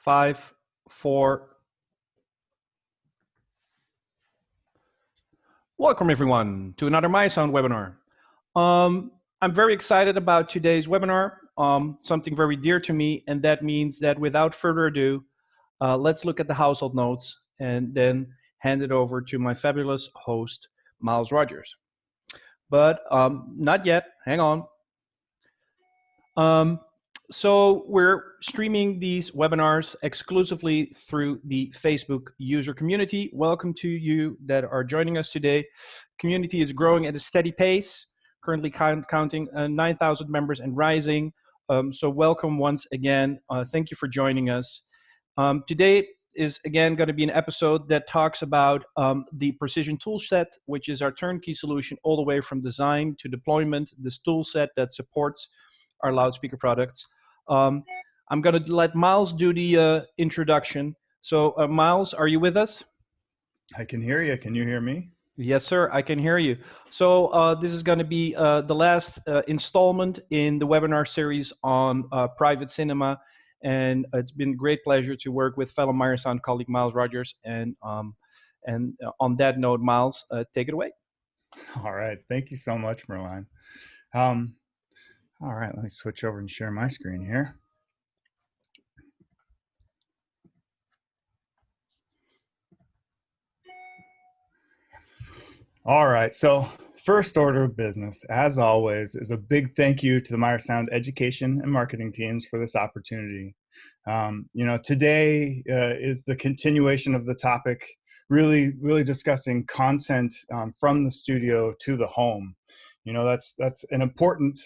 5, 4. Welcome everyone to another MySound webinar. I'm very excited about today's webinar, something very dear to me, and that means that without further ado, let's look at the household notes and then hand it over to my fabulous host, Miles Rogers. But not yet, hang on. So we're streaming these webinars exclusively through the Facebook user community. Welcome to you that are joining us today. Community is growing at a steady pace, currently counting 9,000 members and rising. So welcome once again. Thank you for joining us. Today is again going to be an episode that talks about the Precision Toolset, which is our turnkey solution all the way from design to deployment, this toolset that supports our loudspeaker products. I'm going to let Miles do the introduction. So Miles, are you with us? I can hear you. Can you hear me? Yes, sir. I can hear you. So this is going to be the last installment in the webinar series on private cinema. And it's been a great pleasure to work with fellow Meyer Sound colleague Miles Rogers. And on that note, Miles, take it away. All right. Thank you so much, Merlijn. All right, let me switch over and share my screen here. All right, so first order of business, as always, is a big thank you to the Meyer Sound education and marketing teams for this opportunity. Today is the continuation of the topic, really discussing content from the studio to the home. That's an important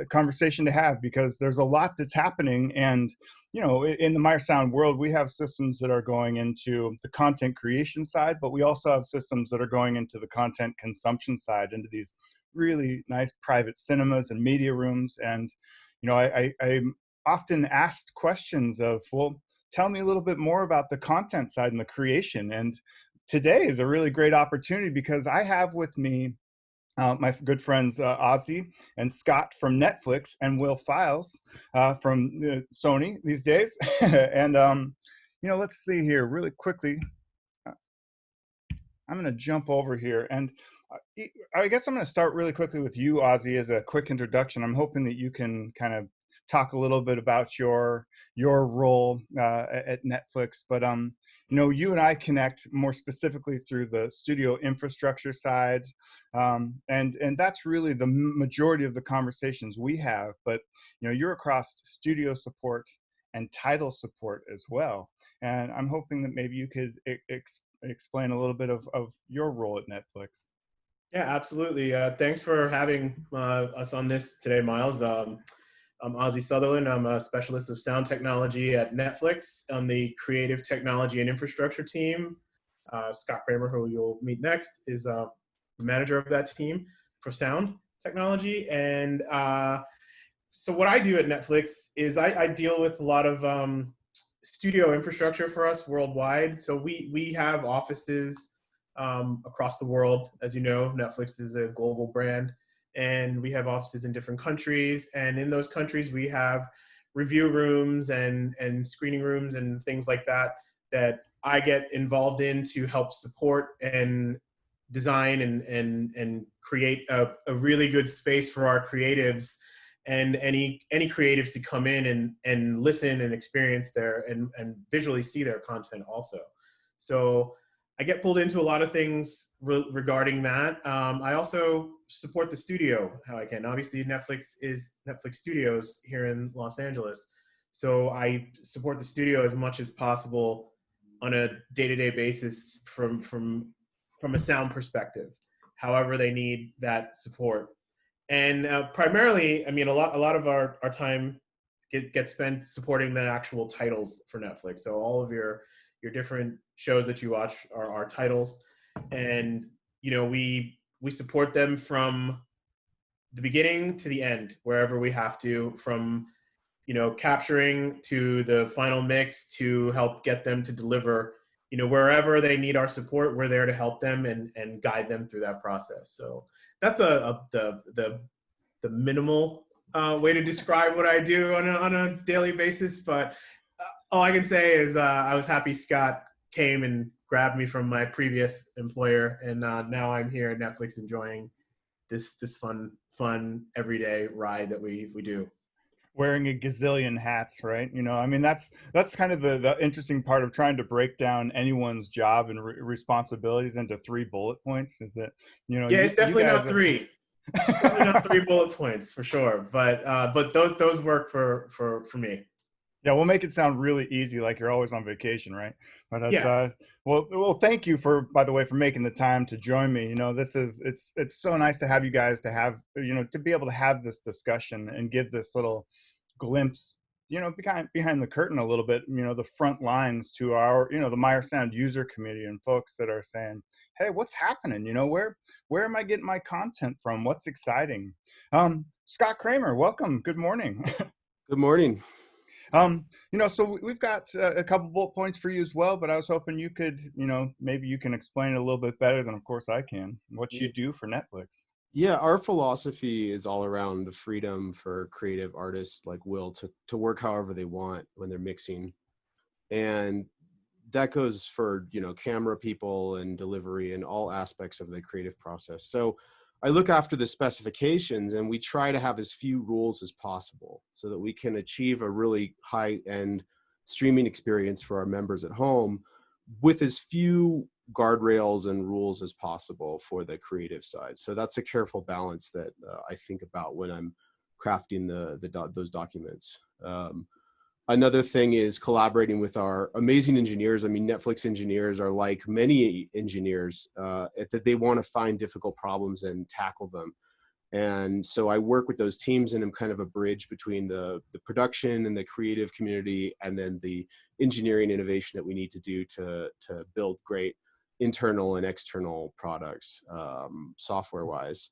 conversation to have because there's a lot that's happening. And, in the Meyer Sound world, we have systems that are going into the content creation side, but we also have systems that are going into the content consumption side, into these really nice private cinemas and media rooms. And, I'm often asked questions of, well, tell me a little bit more about the content side and the creation. And today is a really great opportunity because I have with me my good friends Ozzie and Scott from Netflix and Will Files from Sony these days. And, let's see here really quickly. I'm going to jump over here. And I guess I'm going to start really quickly with you, Ozzie, as a quick introduction. I'm hoping that you can kind of talk a little bit about your role at Netflix, but you and I connect more specifically through the studio infrastructure side, and that's really the majority of the conversations we have. But you're across studio support and title support as well, and I'm hoping that maybe you could explain a little bit of your role at Netflix. Yeah, absolutely. Thanks for having us on this today, Miles. I'm Ozzie Sutherland. I'm a specialist of sound technology at Netflix on the creative technology and infrastructure team. Scott Kramer, who you'll meet next, is the manager of that team for sound technology. And so what I do at Netflix is I deal with a lot of studio infrastructure for us worldwide. So we have offices across the world. As you know, Netflix is a global brand. And we have offices in different countries. And in those countries, we have review rooms and screening rooms and things like that I get involved in to help support and design and create a really good space for our creatives and any creatives to come in and listen and experience their and visually see their content also. So I get pulled into a lot of things regarding that. I also support the studio how I can. Obviously, Netflix is Netflix Studios here in Los Angeles. So I support the studio as much as possible on a day-to-day basis from a sound perspective, however they need that support. And primarily, I mean, a lot of our time gets spent supporting the actual titles for Netflix. So all of your different shows that you watch are our titles, and we support them from the beginning to the end, wherever we have to, from capturing to the final mix to help get them to deliver. Wherever they need our support, we're there to help them and guide them through that process. So that's the minimal way to describe what I do on a daily basis, but All I can say is I was happy Scott came and grabbed me from my previous employer, and now I'm here at Netflix enjoying this fun everyday ride that we do. Wearing a gazillion hats, right? I mean, that's kind of the interesting part of trying to break down anyone's job and responsibilities into 3 bullet points. Is that Yeah, it's you definitely guys not three. Definitely not 3 bullet points for sure. But those work for me. Yeah, we'll make it sound really easy, like you're always on vacation, right? But it's Yeah. well, thank you by the way, for making the time to join me. It's so nice to have you guys to have to be able to have this discussion and give this little glimpse, behind the curtain a little bit, the front lines to our, the Meyer Sound user community and folks that are saying, hey, what's happening? Where am I getting my content from? What's exciting? Scott Kramer, welcome. Good morning. Good morning. So we've got a couple bullet points for you as well, but I was hoping you could, maybe you can explain it a little bit better than, of course, I can, what you do for Netflix. Yeah, our philosophy is all around the freedom for creative artists like Will to work however they want when they're mixing. And that goes for, camera people and delivery and all aspects of the creative process. So I look after the specifications, and we try to have as few rules as possible so that we can achieve a really high-end streaming experience for our members at home with as few guardrails and rules as possible for the creative side. So that's a careful balance that I think about when I'm crafting those documents. Another thing is collaborating with our amazing engineers. I mean, Netflix engineers are like many engineers that they want to find difficult problems and tackle them. And so I work with those teams, and I'm kind of a bridge between the production and the creative community, and then the engineering innovation that we need to do to build great internal and external products, software-wise.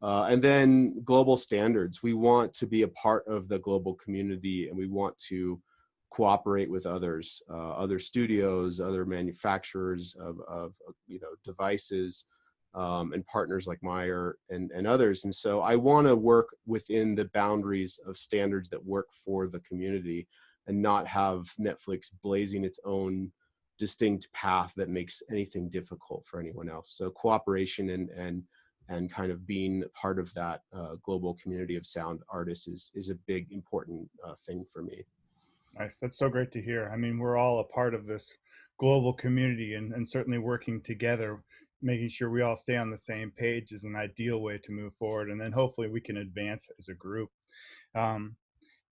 And then global standards. We want to be a part of the global community, and we want to cooperate with others, other studios, other manufacturers of devices, and partners like Meyer and others. And so I want to work within the boundaries of standards that work for the community, and not have Netflix blazing its own distinct path that makes anything difficult for anyone else. So cooperation and kind of being part of that global community of sound artists is a big, important thing for me. Nice. That's so great to hear. I mean, we're all a part of this global community, and certainly working together, making sure we all stay on the same page is an ideal way to move forward. And then hopefully we can advance as a group. Um,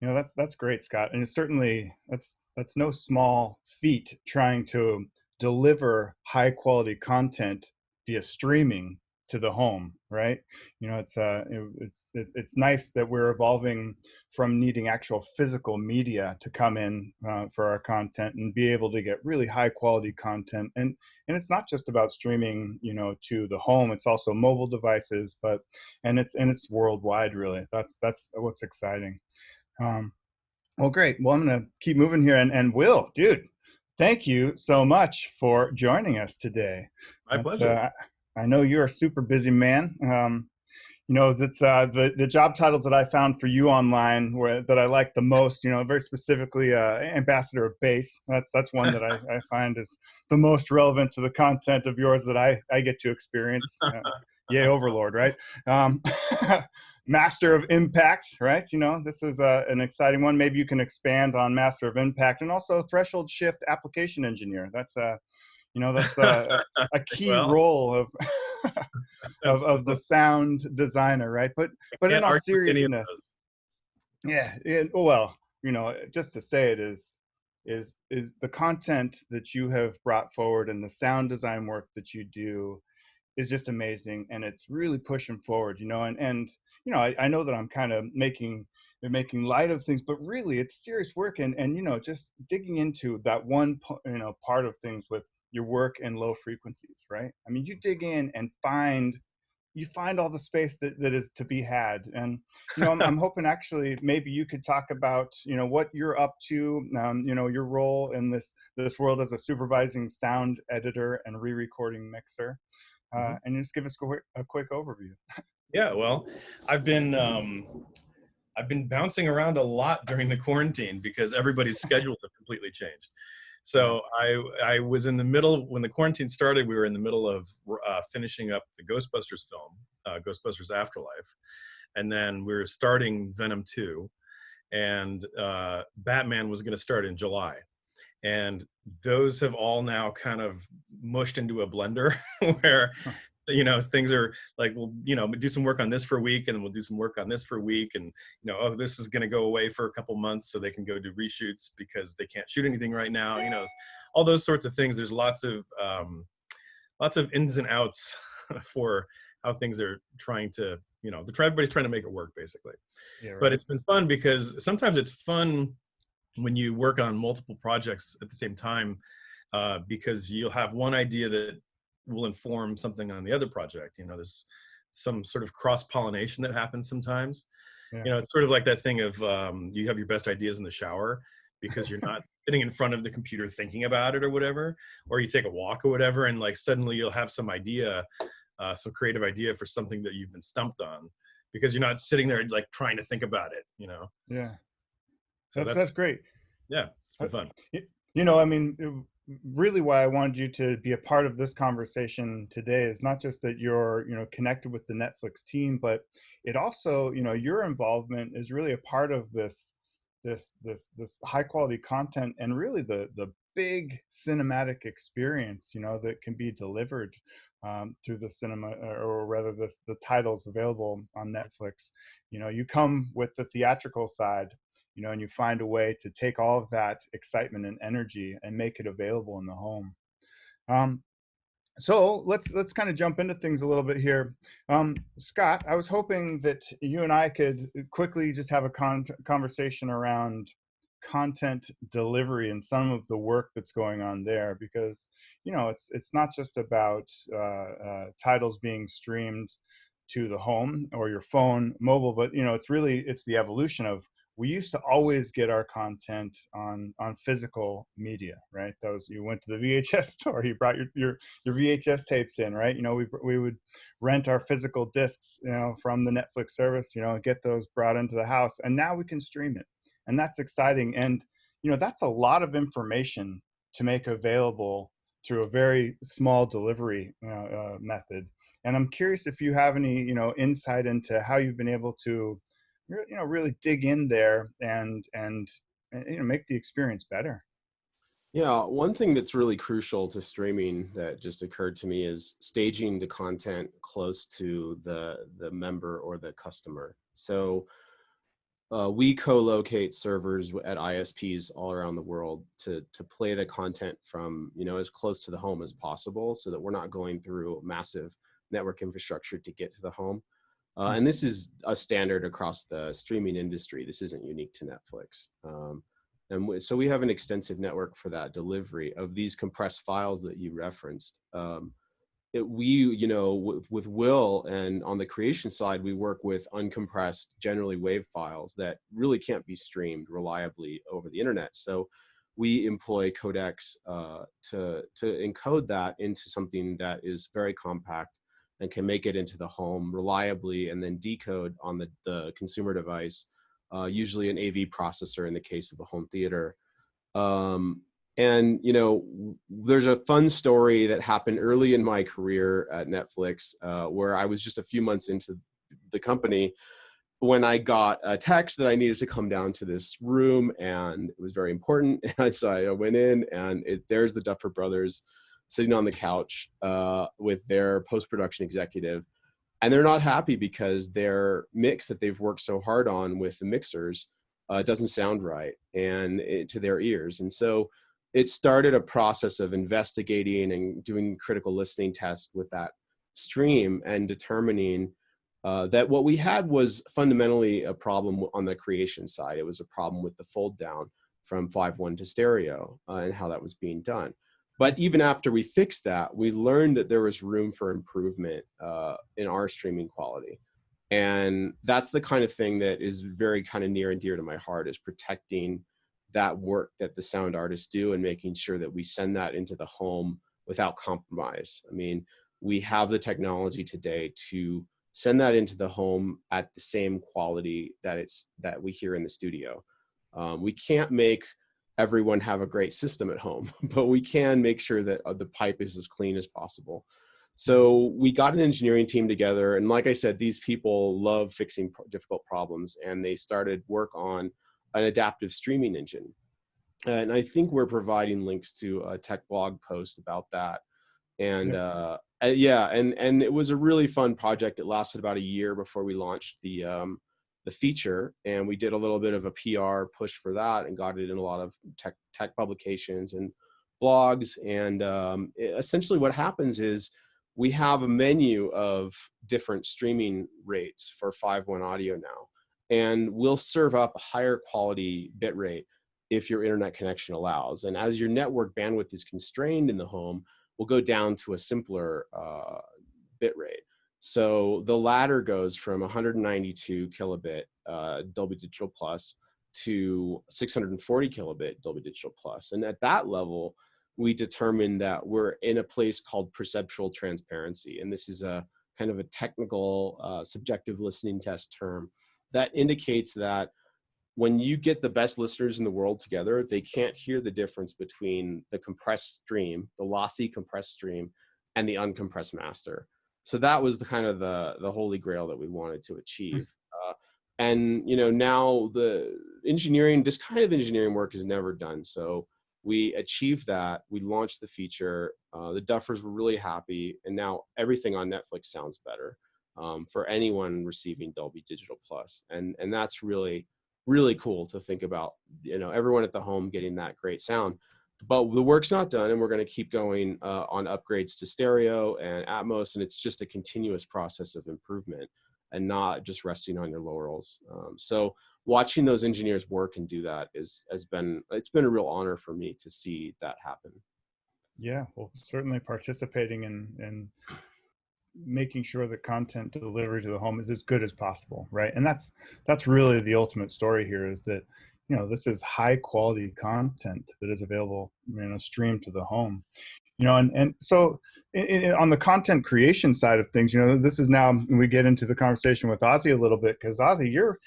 that's great, Scott. And it's certainly, that's no small feat, trying to deliver high quality content via streaming to the home, right? It's nice that we're evolving from needing actual physical media to come in for our content and be able to get really high quality content. And it's not just about streaming, to the home. It's also mobile devices, and it's worldwide, really. That's what's exciting. Well, great. Well, I'm going to keep moving here. And Will, dude, thank you so much for joining us today. My pleasure. I know you're a super busy man. That's the job titles that I found for you online that I like the most, very specifically, ambassador of bass. That's one that I find is the most relevant to the content of yours that I get to experience. Yay, overlord, right? Master of impact, right? This is an exciting one. Maybe you can expand on master of impact, and also threshold shift application engineer. That's a key role of of the sound designer, right? But in all seriousness, well, just to say it is the content that you have brought forward and the sound design work that you do is just amazing, and it's really pushing forward, and I know that I'm kind of making light of things, but really it's serious work, and just digging into that one part of things with your work and low frequencies, right? I mean, you dig in and find all the space that is to be had. And I'm hoping actually maybe you could talk about what you're up to, your role in this world as a supervising sound editor and re-recording mixer, and just give us a quick overview. Yeah, well, I've been bouncing around a lot during the quarantine because everybody's schedules have completely changed. So I was in the middle, when the quarantine started, we were in the middle of finishing up the Ghostbusters film, Ghostbusters Afterlife. And then we were starting Venom 2, and Batman was going to start in July. And those have all now kind of mushed into a blender where, things are like, we'll, do some work on this for a week, and then we'll do some work on this for a week. And, oh, this is going to go away for a couple months so they can go do reshoots because they can't shoot anything right now. All those sorts of things. There's lots of ins and outs for how things are trying to, everybody's trying to make it work basically. Yeah, right. But it's been fun because sometimes it's fun when you work on multiple projects at the same time, because you'll have one idea that will inform something on the other project. There's some sort of cross-pollination that happens sometimes. Yeah. It's sort of like that thing of you have your best ideas in the shower because you're not sitting in front of the computer thinking about it or whatever, or you take a walk or whatever, and like suddenly you'll have some idea, some creative idea for something that you've been stumped on because you're not sitting there like trying to think about it. Yeah. So that's great. Yeah, it's been fun. Really why I wanted you to be a part of this conversation today is not just that you're, connected with the Netflix team, but it also, your involvement is really a part of this high quality content and really the big cinematic experience, that can be delivered through the cinema, or rather the titles available on Netflix. You come with the theatrical side, and you find a way to take all of that excitement and energy and make it available in the home. So let's kind of jump into things a little bit here. Scott, I was hoping that you and I could quickly just have a conversation around content delivery and some of the work that's going on there, because it's not just about titles being streamed to the home or your phone, mobile, but it's the evolution of, we used to always get our content on physical media, right? You went to the VHS store, you brought your VHS tapes in, right? We would rent our physical discs, from the Netflix service, and get those brought into the house, and now we can stream it, and that's exciting. And that's a lot of information to make available through a very small delivery method. And I'm curious if you have any insight into how you've been able to really dig in there and make the experience better. Yeah, one thing that's really crucial to streaming that just occurred to me is staging the content close to the member or the customer. So we co-locate servers at ISPs all around the world to play the content from as close to the home as possible, so that we're not going through massive network infrastructure to get to the home. And this is a standard across the streaming industry. This isn't unique to Netflix. So we have an extensive network for that delivery of these compressed files that you referenced. With Will, and on the creation side, we work with uncompressed, generally WAV files that really can't be streamed reliably over the internet. So we employ codecs to encode that into something that is very compact and can make it into the home reliably, and then decode on the consumer device, usually an AV processor in the case of a home theater. And there's a fun story that happened early in my career at Netflix, where I was just a few months into the company when I got a text that I needed to come down to this room, and it was very important. And so I went in, and there's the Duffer Brothers sitting on the couch with their post-production executive, and they're not happy because their mix that they've worked so hard on with the mixers doesn't sound right to their ears. And so it started a process of investigating and doing critical listening tests with that stream, and determining that what we had was fundamentally a problem on the creation side. It was a problem with the fold down from 5.1 to stereo and how that was being done. But even after we fixed that, we learned that there was room for improvement in our streaming quality. And that's the kind of thing that is very kind of near and dear to my heart, is protecting that work that the sound artists do and making sure that we send that into the home without compromise. I mean, we have the technology today to send that into the home at the same quality that we hear in the studio. We can't make everyone have a great system at home, but we can make sure that the pipe is as clean as possible. So we got an engineering team together, and like I said, these people love fixing difficult problems, and they started work on an adaptive streaming engine. And I think we're providing links to a tech blog post about that. And yeah, and it was a really fun project. It lasted about a year before we launched the feature, and we did a little bit of a PR push for that and got it in a lot of tech publications and blogs. And essentially what happens is we have a menu of different streaming rates for 5.1 audio now, and we'll serve up a higher quality bit rate if your internet connection allows. And as your network bandwidth is constrained in the home, we'll go down to a simpler bit rate. So the ladder goes from 192 kilobit Dolby Digital Plus to 640 kilobit Dolby Digital Plus. And at that level, we determined that we're in a place called perceptual transparency. And this is a kind of a technical subjective listening test term that indicates that when you get the best listeners in the world together, they can't hear the difference between the compressed stream, the lossy compressed stream, and the uncompressed master. So that was the kind of the holy grail that we wanted to achieve. And you know, now the engineering, this kind of engineering work is never done. So we achieved that. We launched the feature. The Duffers were really happy, and now everything on Netflix sounds better for anyone receiving Dolby Digital Plus. And that's really cool to think about. You know, everyone at the home getting that great sound. But the work's not done, and we're going to keep going on upgrades to stereo and Atmos, and it's just a continuous process of improvement and not just resting on your laurels. So watching those engineers work and do that it's been a real honor for me to see that happen. Yeah, well, certainly participating in making sure the content delivery to the home is as good as possible, right? And that's really the ultimate story here, is that, you know, this is high quality content that is available, you know, streamed to the home. You know, and so on the content creation side of things, you know, this is now we get into the conversation with Ozzie a little bit, because Ozzie, you're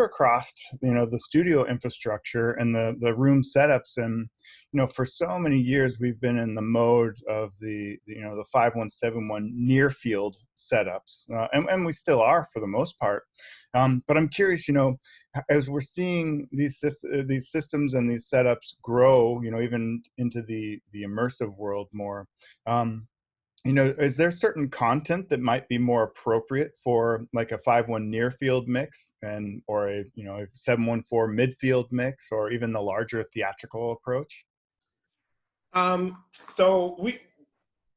across, you know, the studio infrastructure and the room setups, and you know, for so many years we've been in the mode of the 5171 near field setups, and we still are for the most part. But I'm curious, you know, as we're seeing these systems and these setups grow, you know, even into the immersive world more, you know, is there certain content that might be more appropriate for like a 5.1 near field mix or a 7.1.4 midfield mix, or even the larger theatrical approach? So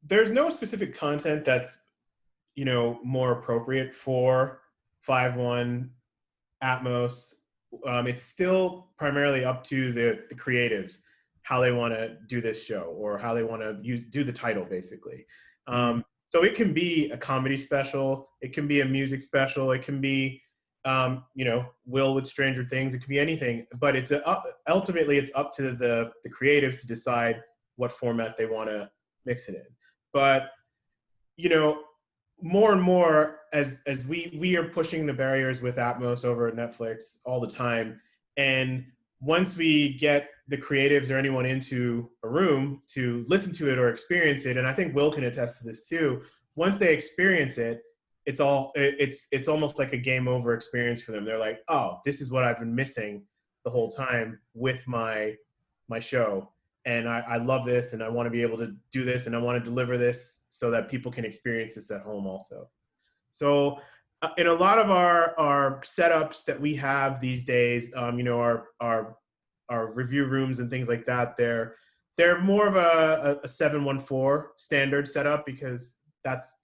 there's no specific content that's, you know, more appropriate for 5.1 Atmos. It's still primarily up to the creatives, how they want to do this show, or how they want to do the title, basically. So it can be a comedy special, it can be a music special, it can be, you know, Will with Stranger Things, it could be anything. But it's ultimately it's up to the creatives to decide what format they want to mix it in. But, you know, more and more as we are pushing the barriers with Atmos over at Netflix all the time, and once we get the creatives or anyone into a room to listen to it or experience it, and I think Will can attest to this too, once they experience it, it's almost like a game over experience for them. They're like, oh, this is what I've been missing the whole time with my show. And I love this, and I want to be able to do this, and I want to deliver this so that people can experience this at home also. So in a lot of our setups that we have these days, you know, our review rooms and things like that, they're more of a 7.1.4 standard setup, because that's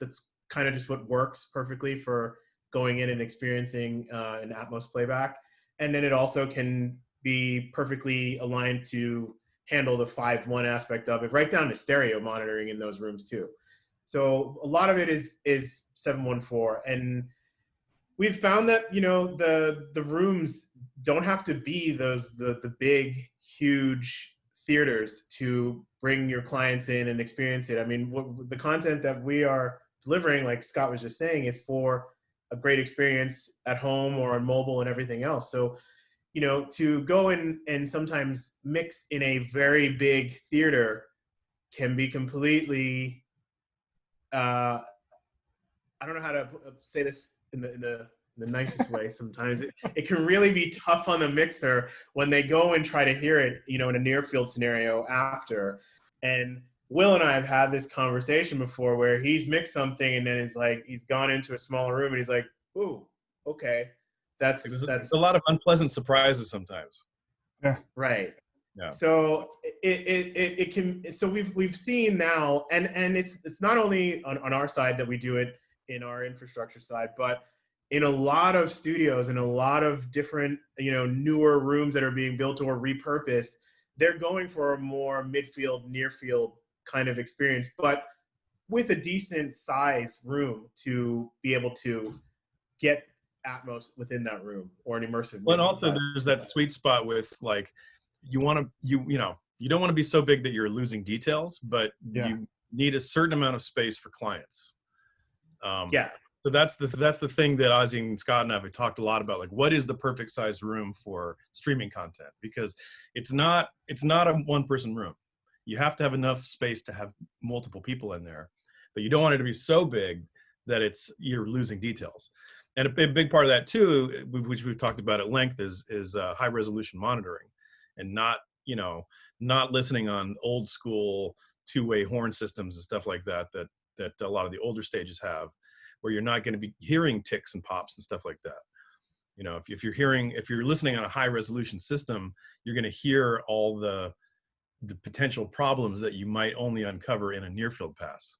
kind of just what works perfectly for going in and experiencing an Atmos playback. And then it also can be perfectly aligned to handle the 5.1 aspect of it, right down to stereo monitoring in those rooms too. So a lot of it is 7.1.4, and we've found that, you know, the rooms don't have to be the big, huge theaters to bring your clients in and experience it. I mean, the content that we are delivering, like Scott was just saying, is for a great experience at home or on mobile and everything else. So you know, to go in and sometimes mix in a very big theater can be completely, I don't know how to say this in the nicest way. Sometimes it can really be tough on the mixer when they go and try to hear it, you know, in a near field scenario after. And Will and I have had this conversation before where he's mixed something and then it's like he's gone into a smaller room and he's like, "Ooh, okay, There's that's a lot of unpleasant surprises sometimes. Yeah. right." Yeah. So it can, so we've seen now, and it's not only on our side that we do it in our infrastructure side, but in a lot of studios and a lot of different, you know, newer rooms that are being built or repurposed, they're going for a more midfield, near field kind of experience, but with a decent size room to be able to get Atmos within that room, or an immersive Well, and mix also inside. there's that sweet spot with like, you want to, you know, you don't want to be so big that you're losing details, but Yeah. you need a certain amount of space for clients. Yeah. So that's the thing that Ozzie and Scott and I have talked a lot about. Like, what is the perfect size room for streaming content? Because it's not a one person room. You have to have enough space to have multiple people in there, but you don't want it to be so big that you're losing details. And a big part of that too, which we've talked about at length, is high resolution monitoring, and not listening on old school two-way horn systems and stuff like that that a lot of the older stages have, where you're not going to be hearing ticks and pops and stuff like that. You know, if you're listening on a high resolution system, you're going to hear all the potential problems that you might only uncover in a near field pass.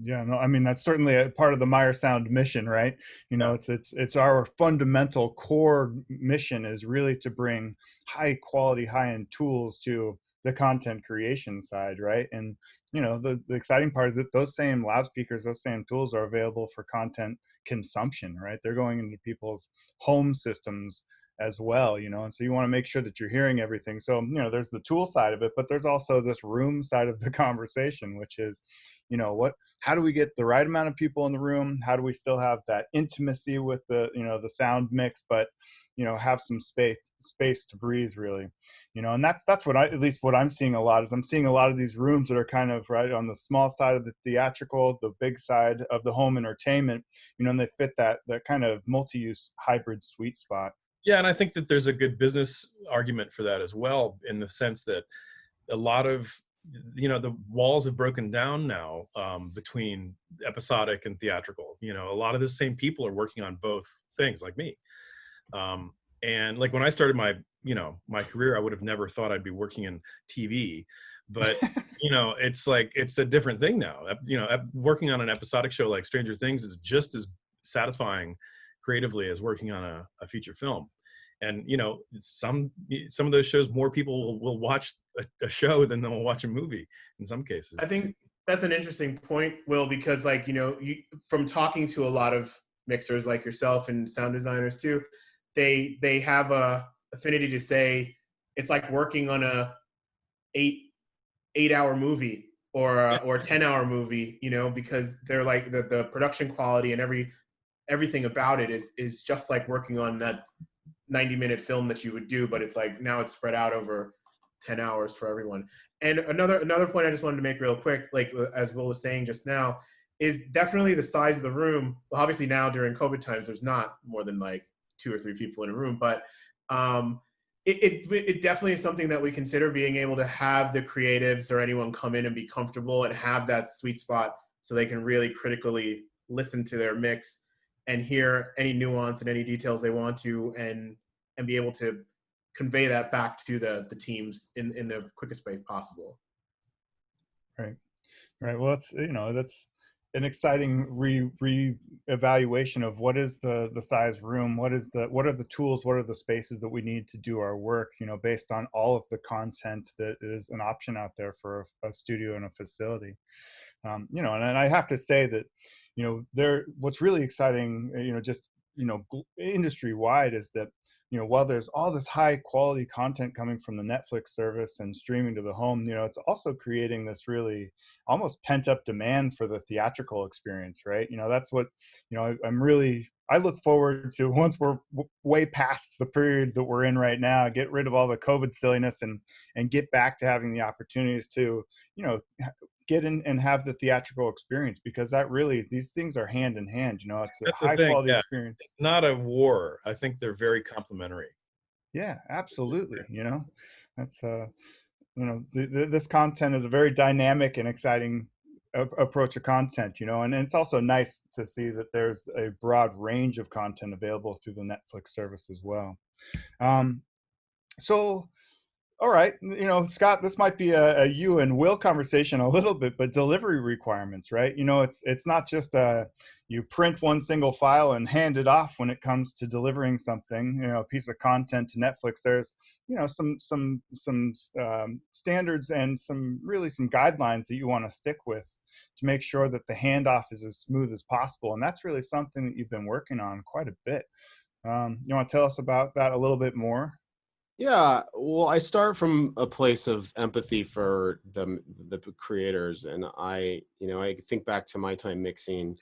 Yeah, no, I mean, that's certainly a part of the Meyer Sound mission, right? You know, Yeah. it's our fundamental core mission is really to bring high quality, high end tools to the content creation side, right? And you know, the exciting part is that those same loudspeakers, those same tools are available for content consumption, right? They're going into people's home systems as well, you know, and so you want to make sure that you're hearing everything. So, you know, there's the tool side of it, but there's also this room side of the conversation, which is, you know, how do we get the right amount of people in the room? How do we still have that intimacy with the, you know, the sound mix, but, you know, have some space to breathe, really, you know? And that's what at least what I'm seeing a lot is I'm seeing a lot of these rooms that are kind of right on the small side of the theatrical, the big side of the home entertainment, you know, and they fit that kind of multi-use hybrid sweet spot. Yeah, and I think that there's a good business argument for that as well, in the sense that a lot of, the walls have broken down now, between episodic and theatrical. You know, a lot of the same people are working on both things, like me. And like when I started my career, I would have never thought I'd be working in TV, but it's like, it's a different thing now. Working on an episodic show like Stranger Things is just as satisfying creatively as working on a feature film. And some of those shows, more people will watch a show than they'll watch a movie in some cases. I think that's an interesting point, Will, because from talking to a lot of mixers like yourself and sound designers too, they have a affinity to say it's like working on a 8-hour movie or a 10-hour movie, because they're like the production quality and everything about it is just like working on that 90-minute film that you would do, but it's like now it's spread out over 10 hours for everyone. And another point I just wanted to make real quick, like as Will was saying just now, is definitely the size of the room. Well, obviously now during COVID times, there's not more than like 2 or 3 people in a room, but it definitely is something that we consider, being able to have the creatives or anyone come in and be comfortable and have that sweet spot so they can really critically listen to their mix and hear any nuance and any details they want to, and be able to convey that back to the teams in the quickest way possible. Right. Well, that's an exciting re-evaluation of what is the size room, what are the tools, what are the spaces that we need to do our work, based on all of the content that is an option out there for a studio and a facility. And I have to say that, what's really exciting, just industry wide, is that while there's all this high quality content coming from the Netflix service and streaming to the home, it's also creating this really almost pent up demand for the theatrical experience, right? That's what, I look forward to once we're way past the period that we're in right now, get rid of all the COVID silliness and get back to having the opportunities to, get in and have the theatrical experience, because that really, these things are hand in hand. It's a That's the high thing. quality Yeah, experience. it's not a war. I think they're very complementary. Yeah, absolutely. That's this content is a very dynamic and exciting approach to content, and it's also nice to see that there's a broad range of content available through the Netflix service as well. So all right, Scott, this might be a you and Will conversation a little bit, but delivery requirements, right? It's not just you print one single file and hand it off when it comes to delivering something, a piece of content to Netflix. There's, some standards and some guidelines that you want to stick with to make sure that the handoff is as smooth as possible. And that's really something that you've been working on quite a bit. You want to tell us about that a little bit more? Yeah, well, I start from a place of empathy for the creators, and I think back to my time mixing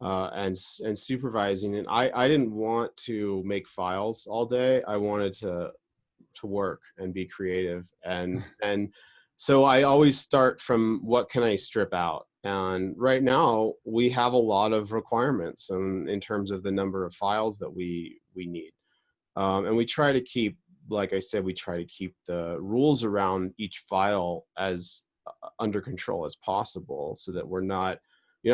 and supervising, and I didn't want to make files all day. I wanted to work and be creative, and so I always start from what can I strip out. And right now we have a lot of requirements in terms of the number of files that we need, and we try to keep, like I said, we try to keep the rules around each file as under control as possible, so that we're not,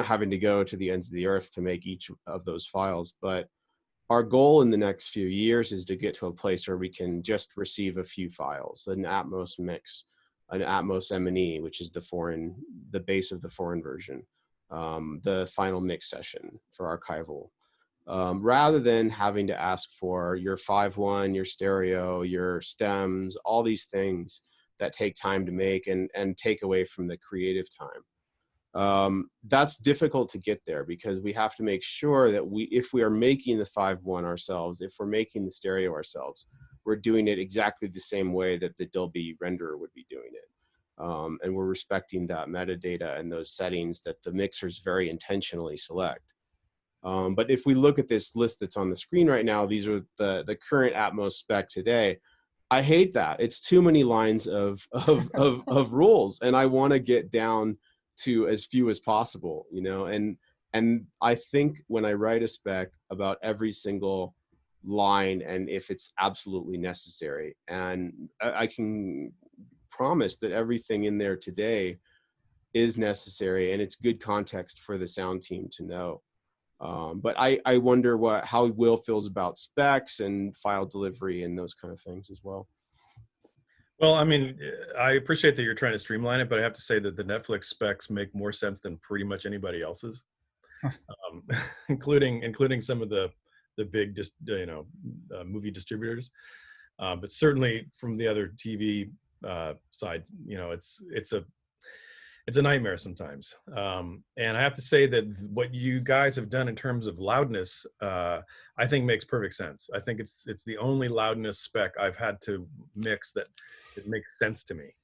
having to go to the ends of the earth to make each of those files. But our goal in the next few years is to get to a place where we can just receive a few files, an Atmos mix, an Atmos M&E, which is the base of the foreign version, the final mix session for archival. Rather than having to ask for your 5.1, your stereo, your stems, all these things that take time to make and take away from the creative time. That's difficult to get there, because we have to make sure that if we are making the 5.1 ourselves, if we're making the stereo ourselves, we're doing it exactly the same way that the Dolby renderer would be doing it. And we're respecting that metadata and those settings that the mixers very intentionally select. But if we look at this list that's on the screen right now, these are the current Atmos spec today. I hate that. It's too many lines of rules, and I want to get down to as few as possible, and I think when I write a spec about every single line, and if it's absolutely necessary, and I can promise that everything in there today is necessary, and it's good context for the sound team to know. But I wonder how Will feels about specs and file delivery and those kind of things as well. Well, I mean, I appreciate that you're trying to streamline it, but I have to say that the Netflix specs make more sense than pretty much anybody else's, including some of the big movie distributors. But certainly from the other TV side, it's a nightmare sometimes. And I have to say that what you guys have done in terms of loudness, I think makes perfect sense. I think it's the only loudness spec I've had to mix that it makes sense to me.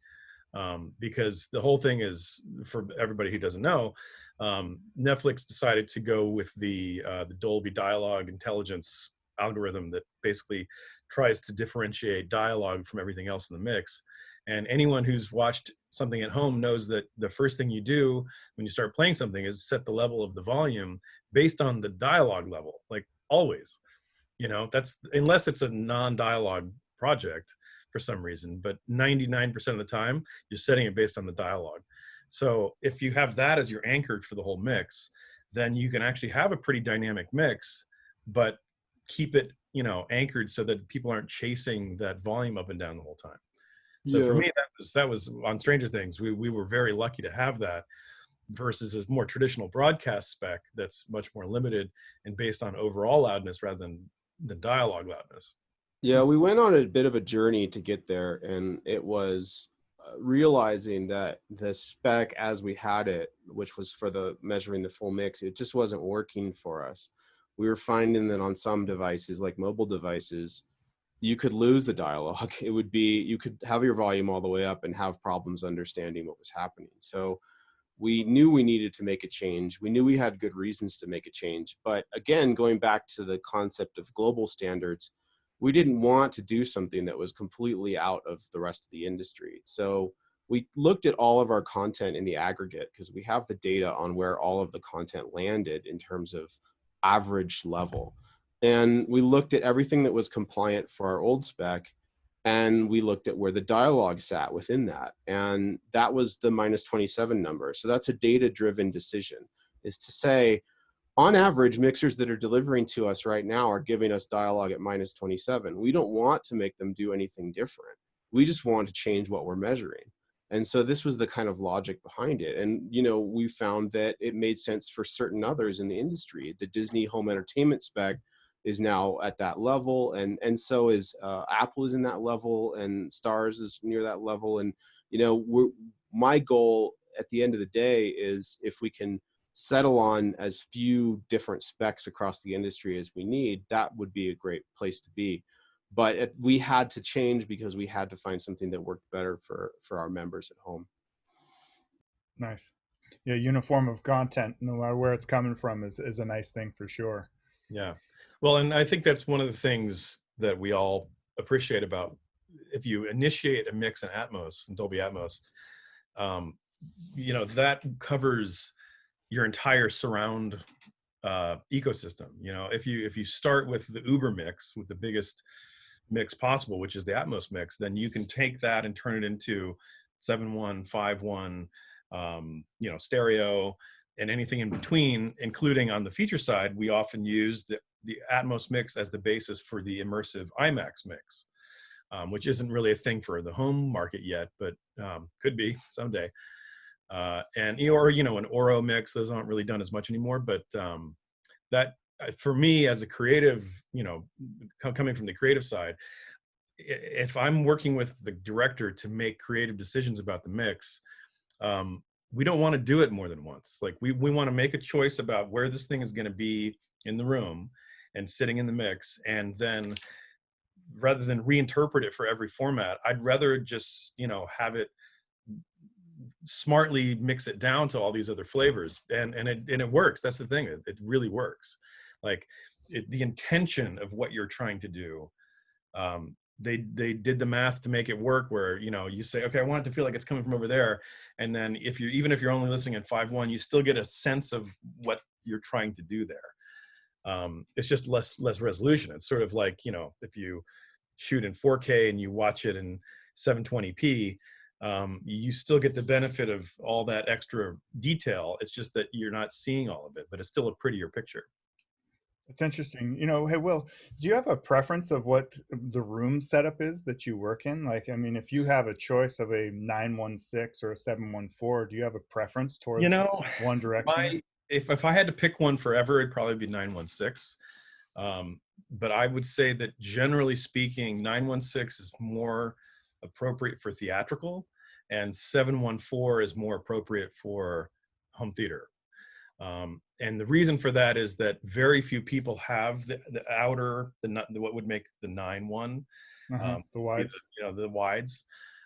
Because the whole thing is, for everybody who doesn't know, Netflix decided to go with the Dolby Dialogue Intelligence algorithm that basically tries to differentiate dialogue from everything else in the mix. And anyone who's watched something at home knows that the first thing you do when you start playing something is set the level of the volume based on the dialogue level, like always. That's, unless it's a non-dialogue project for some reason, but 99% of the time you're setting it based on the dialogue. So if you have that as your anchor for the whole mix, then you can actually have a pretty dynamic mix, but keep it, anchored so that people aren't chasing that volume up and down the whole time. So for me, that was on Stranger Things. We were very lucky to have that, versus a more traditional broadcast spec that's much more limited and based on overall loudness rather than dialogue loudness. Yeah, we went on a bit of a journey to get there, and it was realizing that the spec as we had it, which was for measuring the full mix, it just wasn't working for us. We were finding that on some devices, like mobile devices, you could lose the dialogue. It would be, you could have your volume all the way up and have problems understanding what was happening. So we knew we needed to make a change. We knew we had good reasons to make a change. But again, going back to the concept of global standards, we didn't want to do something that was completely out of the rest of the industry. So we looked at all of our content in the aggregate, because we have the data on where all of the content landed in terms of average level. And we looked at everything that was compliant for our old spec, and we looked at where the dialogue sat within that. And that was the -27 number. So that's a data-driven decision, is to say, on average, mixers that are delivering to us right now are giving us dialogue at -27. We don't want to make them do anything different. We just want to change what we're measuring. And so this was the kind of logic behind it. And, you know, we found that it made sense for certain others in the industry. The Disney home entertainment spec is now at that level, and so is Apple is in that level, and Stars is near that level. And, you know, my goal at the end of the day is, if we can settle on as few different specs across the industry as we need, that would be a great place to be. But we had to change because we had to find something that worked better for our members at home. Nice. Yeah, uniform of content, no matter where it's coming from, is a nice thing for sure. Yeah. Well, and I think that's one of the things that we all appreciate about, if you initiate a mix in Atmos, in Dolby Atmos, you know, that covers your entire surround ecosystem. You know, if you start with the Uber mix, with the biggest mix possible, which is the Atmos mix, then you can take that and turn it into 7.1, 5.1, you know, stereo, and anything in between, including on the feature side. We often use the Atmos mix as the basis for the immersive IMAX mix, which isn't really a thing for the home market yet, but could be someday. And or, you know, an Oro mix, those aren't really done as much anymore. But that, for me as a creative, you know, coming from the creative side, if I'm working with the director to make creative decisions about the mix, we don't want to do it more than once. Like we want to make a choice about where this thing is going to be in the room and sitting in the mix, and then rather than reinterpret it for every format, I'd rather just, you know, have it smartly mix it down to all these other flavors, and it works. That's the thing, it really works. Like the intention of what you're trying to do, they did the math to make it work, where, you know, you say, okay, I want it to feel like it's coming from over there, and then even if you're only listening at 5.1, you still get a sense of what you're trying to do there. It's just less resolution. It's sort of like, you know, if you shoot in 4K and you watch it in 720p, you still get the benefit of all that extra detail. It's just that you're not seeing all of it, but it's still a prettier picture. It's interesting. You know, hey, Will, do you have a preference of what the room setup is that you work in? Like, I mean, if you have a choice of a 916 or a 714, do you have a preference towards, You know, one direction? if I had to pick one forever, it'd probably be 916. But I would say that generally speaking, 916 is more appropriate for theatrical, and 714 is more appropriate for home theater. And the reason for that is that very few people have the outer, what would make the 9.1, The wides. you know, the wides.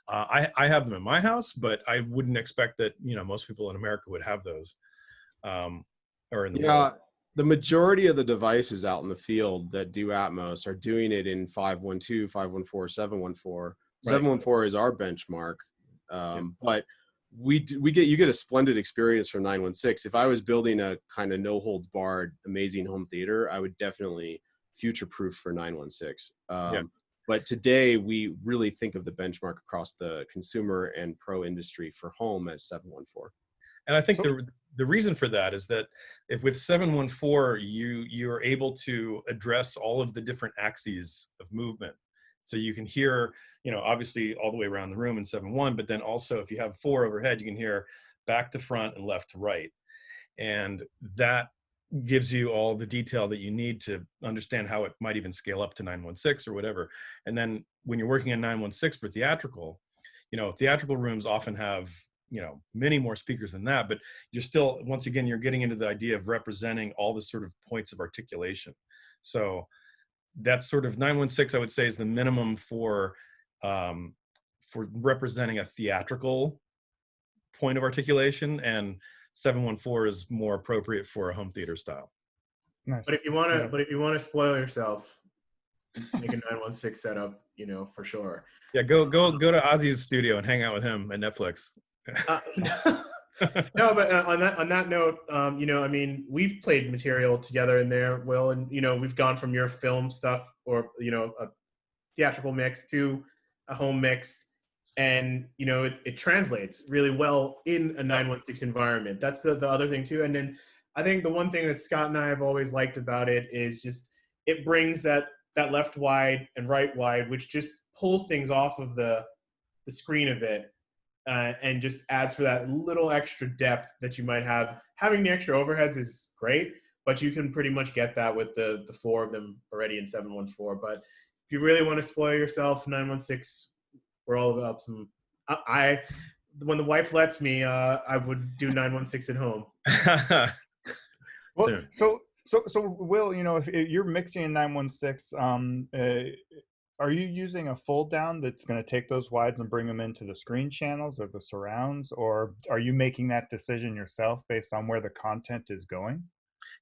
I have them in my house, but I wouldn't expect that, you know, most people in America would have those. Or in the world. The majority of the devices out in the field that do Atmos are doing it in 5.12, 5.14, 7.14. Right. 7.14 is our benchmark, but you get a splendid experience from 9.16. If I was building a kind of no holds barred amazing home theater, I would definitely future proof for 9.16. But today we really think of the benchmark across the consumer and pro industry for home as 7.14. And I think the reason for that is that if with 7.14, you're able to address all of the different axes of movement. So you can hear, you know, obviously all the way around the room in 7.1, but then also if you have 4 overhead, you can hear back to front and left to right. And that gives you all the detail that you need to understand how it might even scale up to 9.16 or whatever. And then when you're working in 9.16 for theatrical, you know, theatrical rooms often have, you know, many more speakers than that, but you're still, once again, you're getting into the idea of representing all the sort of points of articulation. So that's sort of 916, I would say, is the minimum for representing a theatrical point of articulation, and 714 is more appropriate for a home theater style. Nice. But if you want to spoil yourself, make a 916 setup, for sure. Yeah, go to Ozzie's studio and hang out with him at Netflix. No, but on that note, I mean, we've played material together in there, Will, and we've gone from your film stuff or a theatrical mix to a home mix, and it translates really well in a 916 environment. That's the other thing too. And then I think the one thing that Scott and I have always liked about it is just it brings that left wide and right wide, which just pulls things off of the screen a bit. And just adds for that little extra depth that you might have. Having the extra overheads is great, but you can pretty much get that with the 4 of them already in 714. But if you really want to spoil yourself, 916, we're all about some. When the wife lets me, I would do 916 at home. Well, so Will, if you're mixing in 916, are you using a fold down that's going to take those wides and bring them into the screen channels or the surrounds, or are you making that decision yourself based on where the content is going?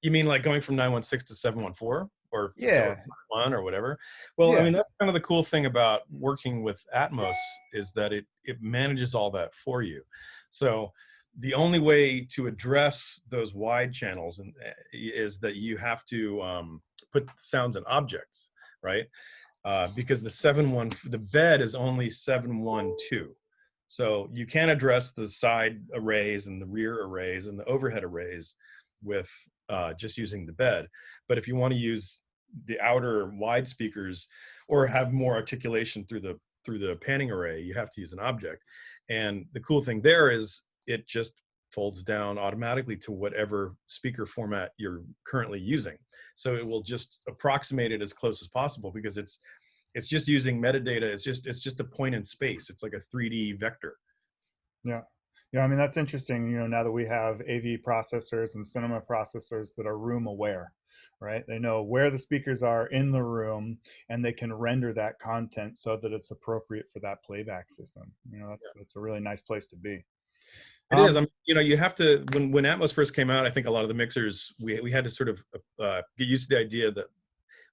You mean like going from 916 to 714 or Yeah, 1 or whatever? Well, yeah. I mean, that's kind of the cool thing about working with Atmos is that it manages all that for you. So the only way to address those wide channels is that you have to put sounds in objects, right? Because the bed is only 712. So you can address the side arrays and the rear arrays and the overhead arrays with just using the bed. But if you want to use the outer wide speakers or have more articulation through the panning array, you have to use an object. And the cool thing there is it just folds down automatically to whatever speaker format you're currently using. So it will just approximate it as close as possible because it's just using metadata. It's just a point in space. It's like a 3D vector. Yeah. Yeah, I mean, that's interesting, now that we have AV processors and cinema processors that are room aware, right? They know where the speakers are in the room and they can render that content so that it's appropriate for that playback system. That's a really nice place to be. It is. I mean, you have to, when Atmos first came out, I think a lot of the mixers, we had to sort of get used to the idea that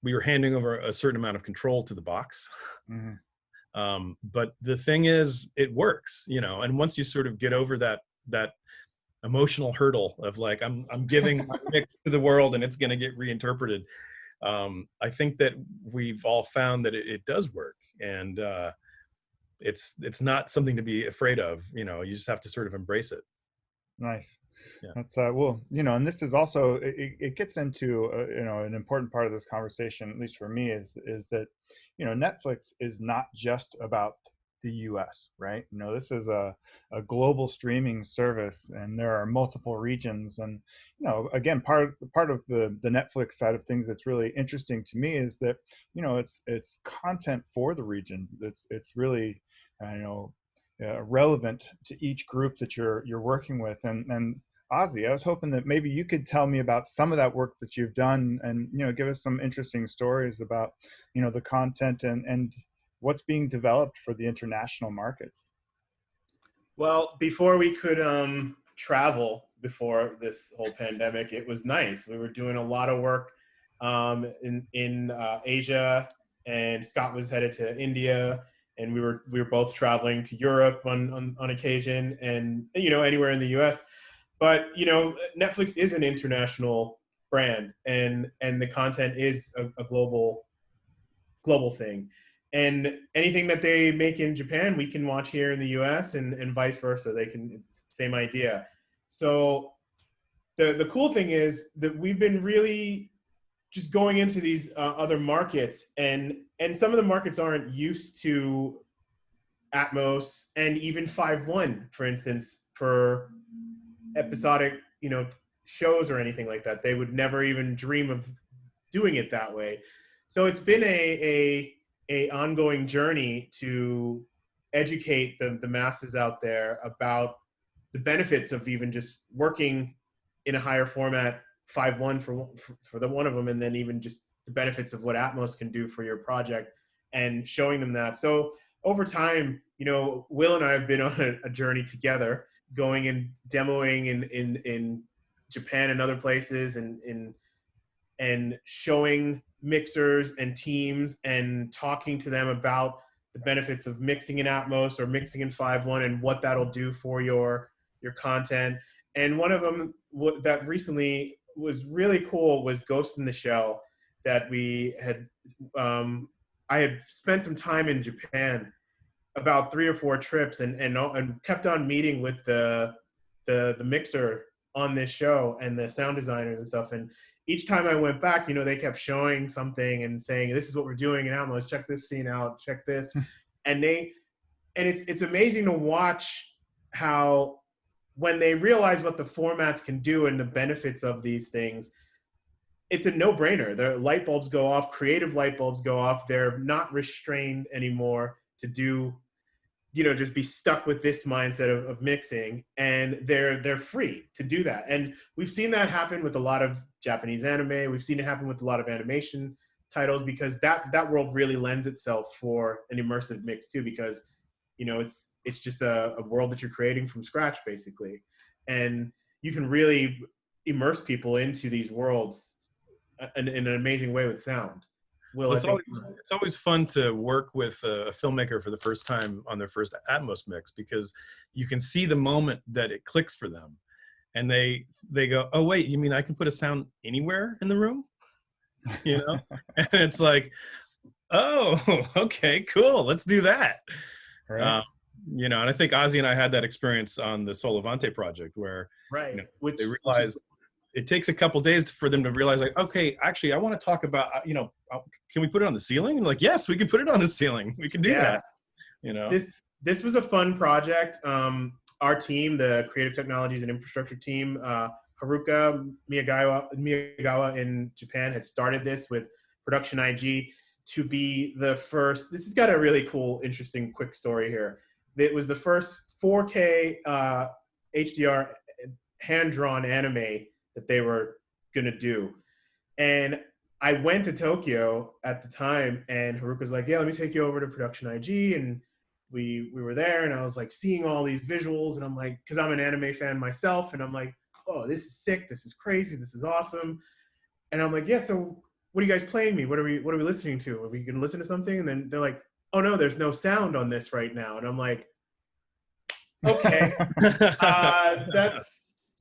we were handing over a certain amount of control to the box. Mm-hmm. But the thing is, it works, and once you sort of get over that emotional hurdle of like, I'm giving my mix to the world and it's going to get reinterpreted. I think that we've all found that it does work, and it's not something to be afraid of. You just have to sort of embrace it. Nice. Yeah. That's and this is also it gets into an important part of this conversation, at least for me, is that Netflix is not just about the US, right? This is a global streaming service, and there are multiple regions. And again, part of the Netflix side of things that's really interesting to me is that it's content for the region. It's really relevant to each group that you're working with. And Ozzie, I was hoping that maybe you could tell me about some of that work that you've done, and give us some interesting stories about the content and what's being developed for the international markets. Well, before we could travel before this whole pandemic, it was nice. We were doing a lot of work in Asia, and Scott was headed to India, and we were both traveling to Europe on occasion, and anywhere in the US. But Netflix is an international brand, and the content is a global thing. And anything that they make in Japan, we can watch here in the US, and vice versa. It's the same idea. So the cool thing is that we've been really just going into these other markets, and some of the markets aren't used to Atmos and even 5.1, for instance, for episodic, shows or anything like that. They would never even dream of doing it that way. So it's been a ongoing journey to educate the masses out there about the benefits of even just working in a higher format, 5.1 for the one of them, and then even just the benefits of what Atmos can do for your project and showing them that. So over time, you know, Will and I have been on a journey together, going and demoing in Japan and other places, and showing mixers and teams and talking to them about the benefits of mixing in Atmos or mixing in 5.1 and what that'll do for your content. And one of them that recently was really cool was Ghost in the Shell, that we had, I had spent some time in Japan, about 3 or 4 trips, and kept on meeting with the mixer on this show and the sound designers and stuff. And each time I went back, you know, they kept showing something and saying, this is what we're doing in Atmos, check this scene out, check this. And it's amazing to watch how, when they realize what the formats can do and the benefits of these things, it's a no-brainer. The light bulbs go off, creative light bulbs go off. They're not restrained anymore to do, you know, just be stuck with this mindset of mixing, and they're free to do that. And we've seen that happen with a lot of Japanese anime. We've seen it happen with a lot of animation titles, because that world really lends itself for an immersive mix too, because, you know, it's just a world that you're creating from scratch basically, and you can really immerse people into these worlds in an amazing way with sound. Will, Well, I think it's always fun to work with a filmmaker for the first time on their first Atmos mix, because you can see the moment that it clicks for them, and they go, oh wait, you mean I can put a sound anywhere in the room? You know, and it's like, oh, okay, cool, let's do that. Right. You know, and I think Ozzie and I had that experience on the Solavante project, where right, you know, which they realized it takes a couple days for them to realize, like, okay, actually, I want to talk about, you know, can we put it on the ceiling? And like, yes, we can put it on the ceiling. We can do that. You know, this was a fun project. Our team, the Creative Technologies and Infrastructure team, Haruka Miyagawa in Japan, had started this with Production IG to be the first. This has got a really cool, interesting, quick story here. It was the first 4K HDR hand-drawn anime that they were going to do. And I went to Tokyo at the time, and Haruka's like, yeah, let me take you over to Production IG. And we were there, and I was like seeing all these visuals, and I'm like, because I'm an anime fan myself, and I'm like, oh, this is sick, this is crazy, this is awesome. And I'm like, yeah, so what are you guys playing me? What are we listening to? Are we gonna listen to something? And then they're like, oh no, there's no sound on this right now. And I'm like, okay,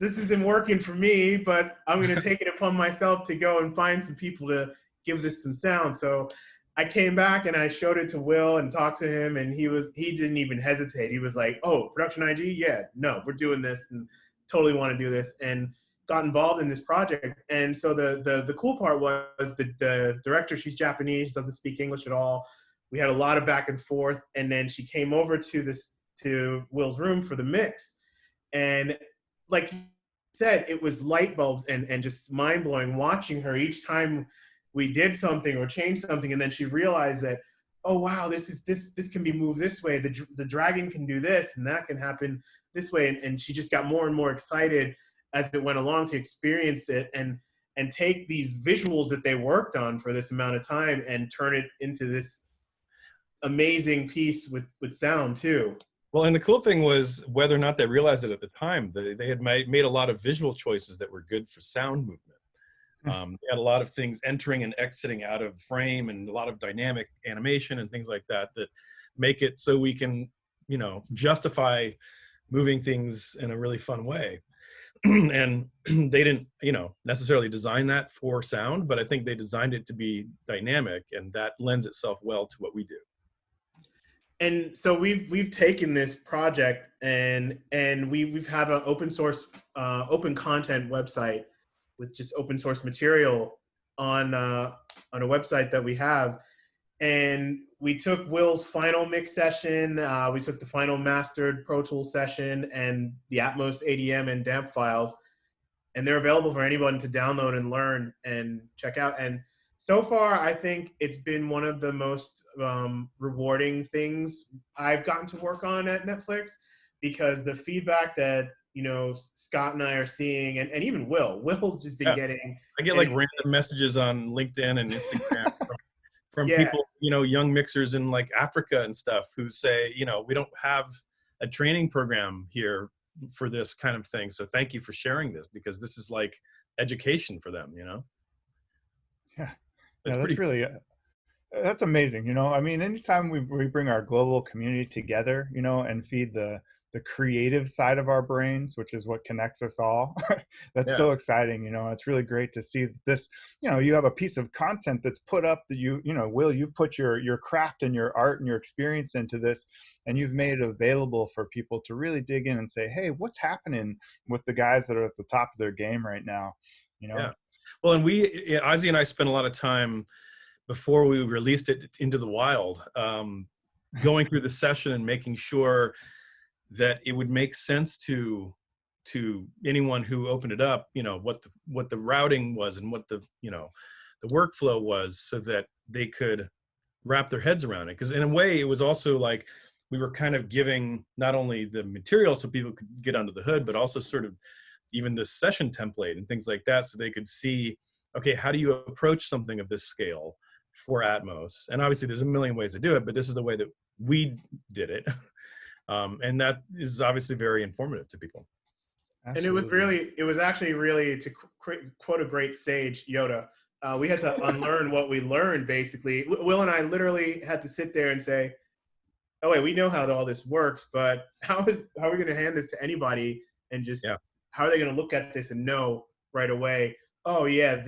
this isn't working for me, but I'm gonna take it upon myself to go and find some people to give this some sound. So I came back and I showed it to Will and talked to him, and he didn't even hesitate. He was like, oh, Production IG? Yeah, no, we're doing this and totally want to do this, and got involved in this project. And so the cool part was the director, she's Japanese, doesn't speak English at all. We had a lot of back and forth, and then she came over to Will's room for the mix. And like you said, it was light bulbs and just mind-blowing watching her each time we did something or changed something, and then she realized that, oh wow, this can be moved this way. The dragon can do this, and that can happen this way. And she just got more and more excited as it went along to experience it and take these visuals that they worked on for this amount of time and turn it into this amazing piece with sound too. Well, and the cool thing was, whether or not they realized it at the time, they had made a lot of visual choices that were good for sound movement. They had a lot of things entering and exiting out of frame, and a lot of dynamic animation and things like that make it so we can, you know, justify moving things in a really fun way. And they didn't, you know, necessarily design that for sound, but I think they designed it to be dynamic, and that lends itself well to what we do. And so we've taken this project and we've had an open source, open content website with just open source material on a website that we have. And we took Will's final mix session, we took the final mastered Pro Tools session and the Atmos ADM and DAMP files, and they're available for anyone to download and learn and check out. And so far, I think it's been one of the most rewarding things I've gotten to work on at Netflix, because the feedback that Scott and I are seeing, and even Will's just been Yeah. getting. I get like random messages on LinkedIn and Instagram from Yeah. people, young mixers in like Africa and stuff who say, we don't have a training program here for this kind of thing. So thank you for sharing this, because this is like education for them, Yeah. It's Yeah, pretty that's really, that's amazing. I mean, anytime we bring our global community together, and feed the creative side of our brains, which is what connects us all, that's Yeah. so exciting. It's really great to see this. You have a piece of content that's put up that Will, you've put your craft and your art and your experience into this, and you've made it available for people to really dig in and say, hey, what's happening with the guys that are at the top of their game right now? Yeah. Well, and Ozzie and I spent a lot of time before we released it into the wild, going through the session and making sure that it would make sense to anyone who opened it up, what the routing was and what the workflow was, so that they could wrap their heads around it. Because in a way, it was also like we were kind of giving not only the material so people could get under the hood, but also sort of even the session template and things like that, so they could see, okay, how do you approach something of this scale for Atmos? And obviously there's a million ways to do it, but this is the way that we did it. And that is obviously very informative to people. Absolutely. And it was actually really, to quote a great sage, Yoda, we had to unlearn what we learned, basically. Will and I literally had to sit there and say, oh wait, we know how all this works, but how are we going to hand this to anybody and just, how are they going to look at this and know right away, oh yeah,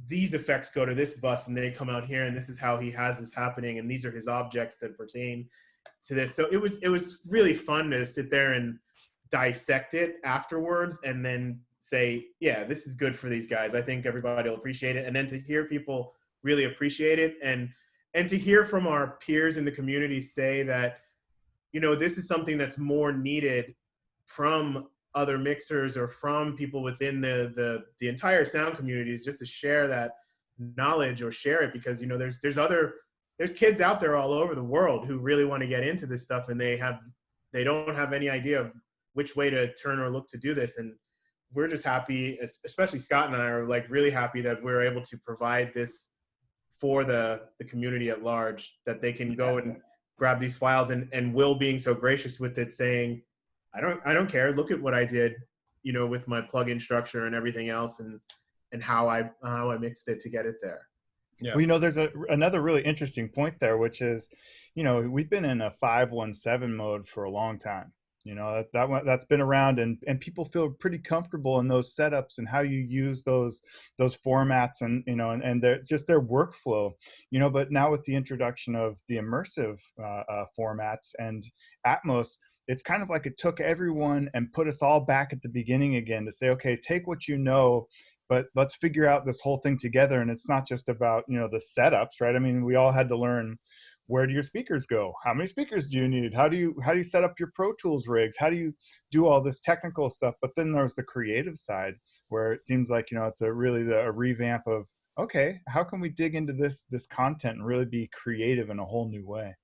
these effects go to this bus and they come out here, and this is how he has this happening, and these are his objects that pertain to this. So it was really fun to sit there and dissect it afterwards, and then say, yeah, this is good for these guys. I think everybody will appreciate it. And then to hear people really appreciate it, and to hear from our peers in the community say that, this is something that's more needed from other mixers or from people within the entire sound communities, just to share that knowledge or share it, because there's kids out there all over the world who really want to get into this stuff, and they don't have any idea of which way to turn or look to do this. And we're just happy, especially Scott and I are like really happy that we're able to provide this for the community at large, that they can go and grab these files, and Will being so gracious with it, saying, I don't care. Look at what I did, with my plugin structure and everything else, and how I mixed it to get it there. Yeah. Well, there's another really interesting point there, which is, we've been in a 517 mode for a long time. That's been around, and people feel pretty comfortable in those setups and how you use those formats, and and their workflow. But now with the introduction of the immersive formats and Atmos, it's kind of like it took everyone and put us all back at the beginning again to say, okay, take what but let's figure out this whole thing together. And it's not just about, the setups, right? I mean, we all had to learn, where do your speakers go? How many speakers do you need? How do you set up your Pro Tools rigs? How do you do all this technical stuff? But then there's the creative side, where it seems like, it's a revamp of, okay, how can we dig into this content and really be creative in a whole new way?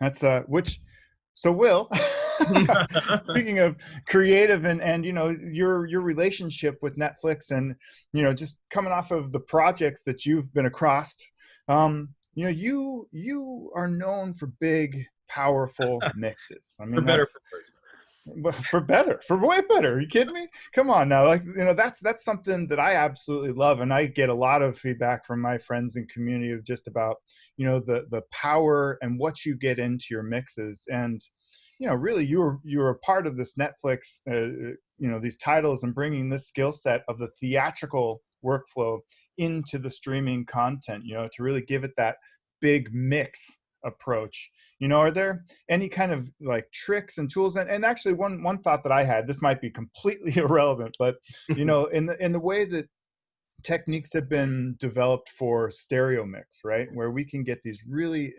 That's so Will, speaking of creative and your relationship with Netflix, and just coming off of the projects that you've been across, you are known for big, powerful mixes. I mean, for way better. Are you kidding me? Come on now. Like, that's something that I absolutely love. And I get a lot of feedback from my friends and community of just about, the power and what you get into your mixes. And, really you're a part of this Netflix, these titles, and bringing this skill set of the theatrical workflow into the streaming content, to really give it that big mix approach. Are there any kind of like tricks and tools? And actually one thought that I had, this might be completely irrelevant, but in the way that techniques have been developed for stereo mix, right? Where we can get these really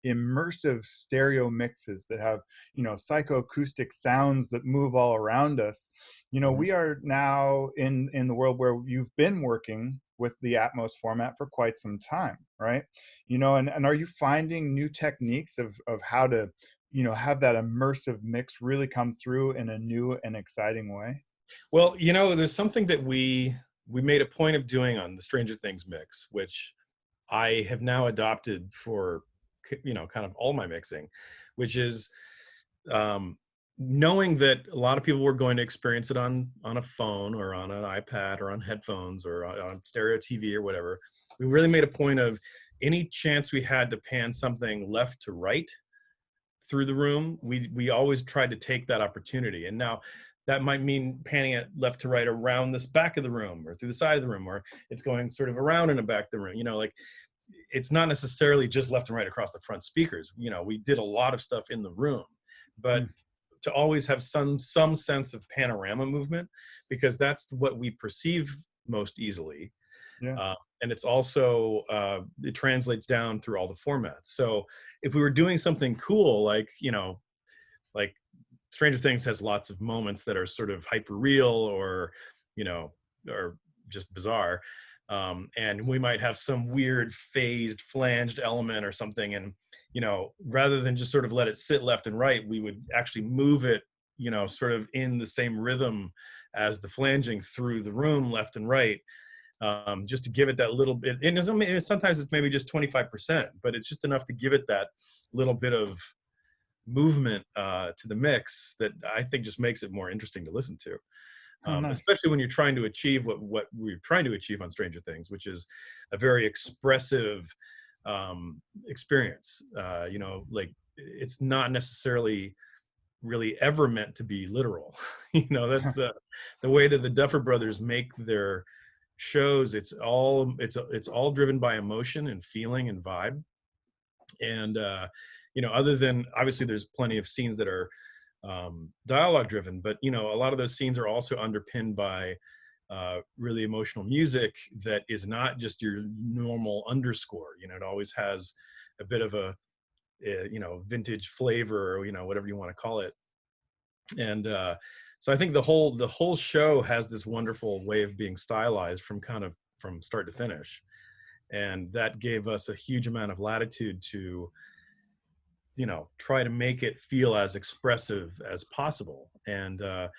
immersive stereo mixes that have, psychoacoustic sounds that move all around us. We are now in the world where you've been working with the Atmos format for quite some time, right? And are you finding new techniques of how to have that immersive mix really come through in a new and exciting way? Well, there's something that we made a point of doing on the Stranger Things mix, which I have now adopted for, kind of all my mixing, which is knowing that a lot of people were going to experience it on a phone or on an iPad or on headphones or on stereo TV or whatever. We really made a point of any chance we had to pan something left to right through the room, we always tried to take that opportunity. And now that might mean panning it left to right around this back of the room or through the side of the room, or it's going sort of around in the back of the room, like it's not necessarily just left and right across the front speakers. We did a lot of stuff in the room, but to always have some sense of panorama movement, because that's what we perceive most easily. Yeah. And it's also, it translates down through all the formats. So if we were doing something cool, like Stranger Things has lots of moments that are sort of hyper real or just bizarre. And we might have some weird phased flanged element or something. And, rather than just sort of let it sit left and right, we would actually move it, sort of in the same rhythm as the flanging through the room, left and right. Just to give it that little bit, and sometimes it's maybe just 25%, but it's just enough to give it that little bit of movement to the mix that I think just makes it more interesting to listen to. Nice. Especially when you're trying to achieve what we're trying to achieve on Stranger Things, which is a very expressive experience. Like it's not necessarily really ever meant to be literal. That's the way that the Duffer Brothers make their shows. It's all driven by emotion and feeling and vibe. And other than obviously there's plenty of scenes that are dialogue driven, but a lot of those scenes are also underpinned by really emotional music that is not just your normal underscore. It always has a bit of a vintage flavor, or whatever you want to call it. And so I think the whole show has this wonderful way of being stylized from start to finish, and that gave us a huge amount of latitude to try to make it feel as expressive as possible. And a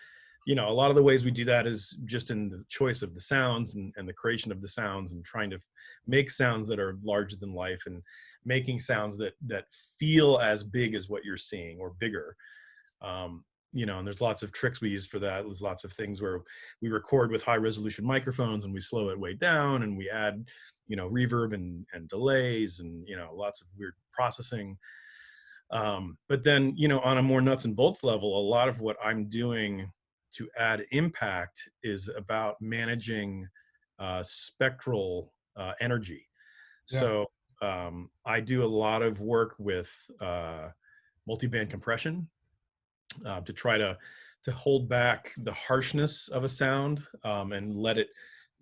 lot of the ways we do that is just in the choice of the sounds and the creation of the sounds, and trying to make sounds that are larger than life, and making sounds that feel as big as what you're seeing or bigger. And there's lots of tricks we use for that. There's lots of things where we record with high resolution microphones and we slow it way down, and we add, reverb and delays and, lots of weird processing. But then, on a more nuts and bolts level, a lot of what I'm doing to add impact is about managing spectral energy. Yeah. So I do a lot of work with multiband compression to try to hold back the harshness of a sound and let it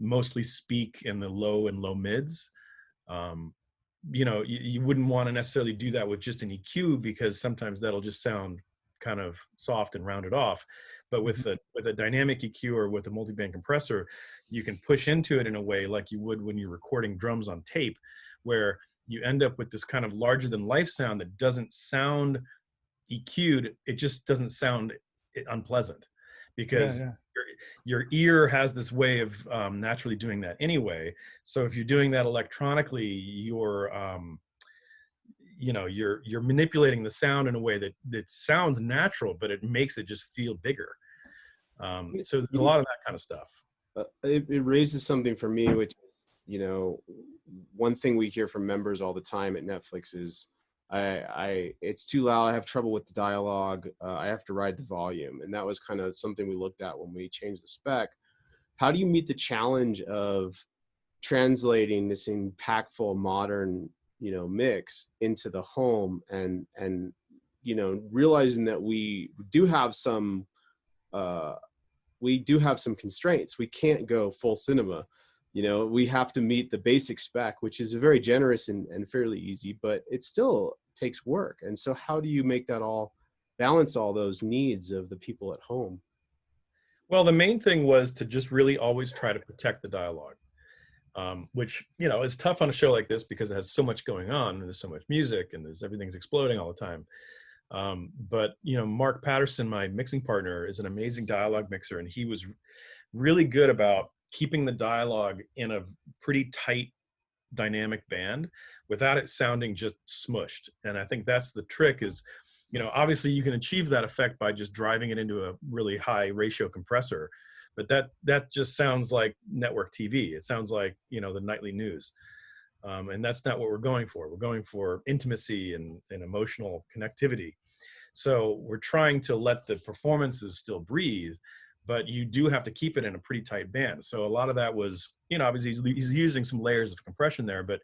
mostly speak in the low and low mids. You wouldn't want to necessarily do that with just an EQ, because sometimes that'll just sound kind of soft and rounded off. But with a dynamic EQ or with a multiband compressor, you can push into it in a way like you would when you're recording drums on tape, where you end up with this kind of larger than life sound that doesn't sound EQ'd. It just doesn't sound unpleasant, because your ear has this way of naturally doing that anyway. So if you're doing that electronically, you're manipulating the sound in a way that sounds natural, but it makes it just feel bigger. So there's a lot of that kind of stuff. It raises something for me, which is, one thing we hear from members all the time at Netflix is, it's too loud. I have trouble with the dialogue. I have to ride the volume. And that was kind of something we looked at when we changed the spec. How do you meet the challenge of translating this impactful modern, mix into the home, and realizing that we do have some constraints. We can't go full cinema. We have to meet the basic spec, which is very generous and fairly easy, but it still takes work. And so how do you make that all balance all those needs of the people at home? Well, the main thing was to just really always try to protect the dialogue, which, is tough on a show like this because it has so much going on and there's so much music and everything's exploding all the time. But Mark Patterson, my mixing partner, is an amazing dialogue mixer, and he was really good about keeping the dialogue in a pretty tight dynamic band without it sounding just smushed. And I think that's the trick is, obviously you can achieve that effect by just driving it into a really high ratio compressor, but that just sounds like network TV. It sounds like, the nightly news. And that's not what we're going for. We're going for intimacy and emotional connectivity. So we're trying to let the performances still breathe, but you do have to keep it in a pretty tight band. So a lot of that was, obviously he's using some layers of compression there, but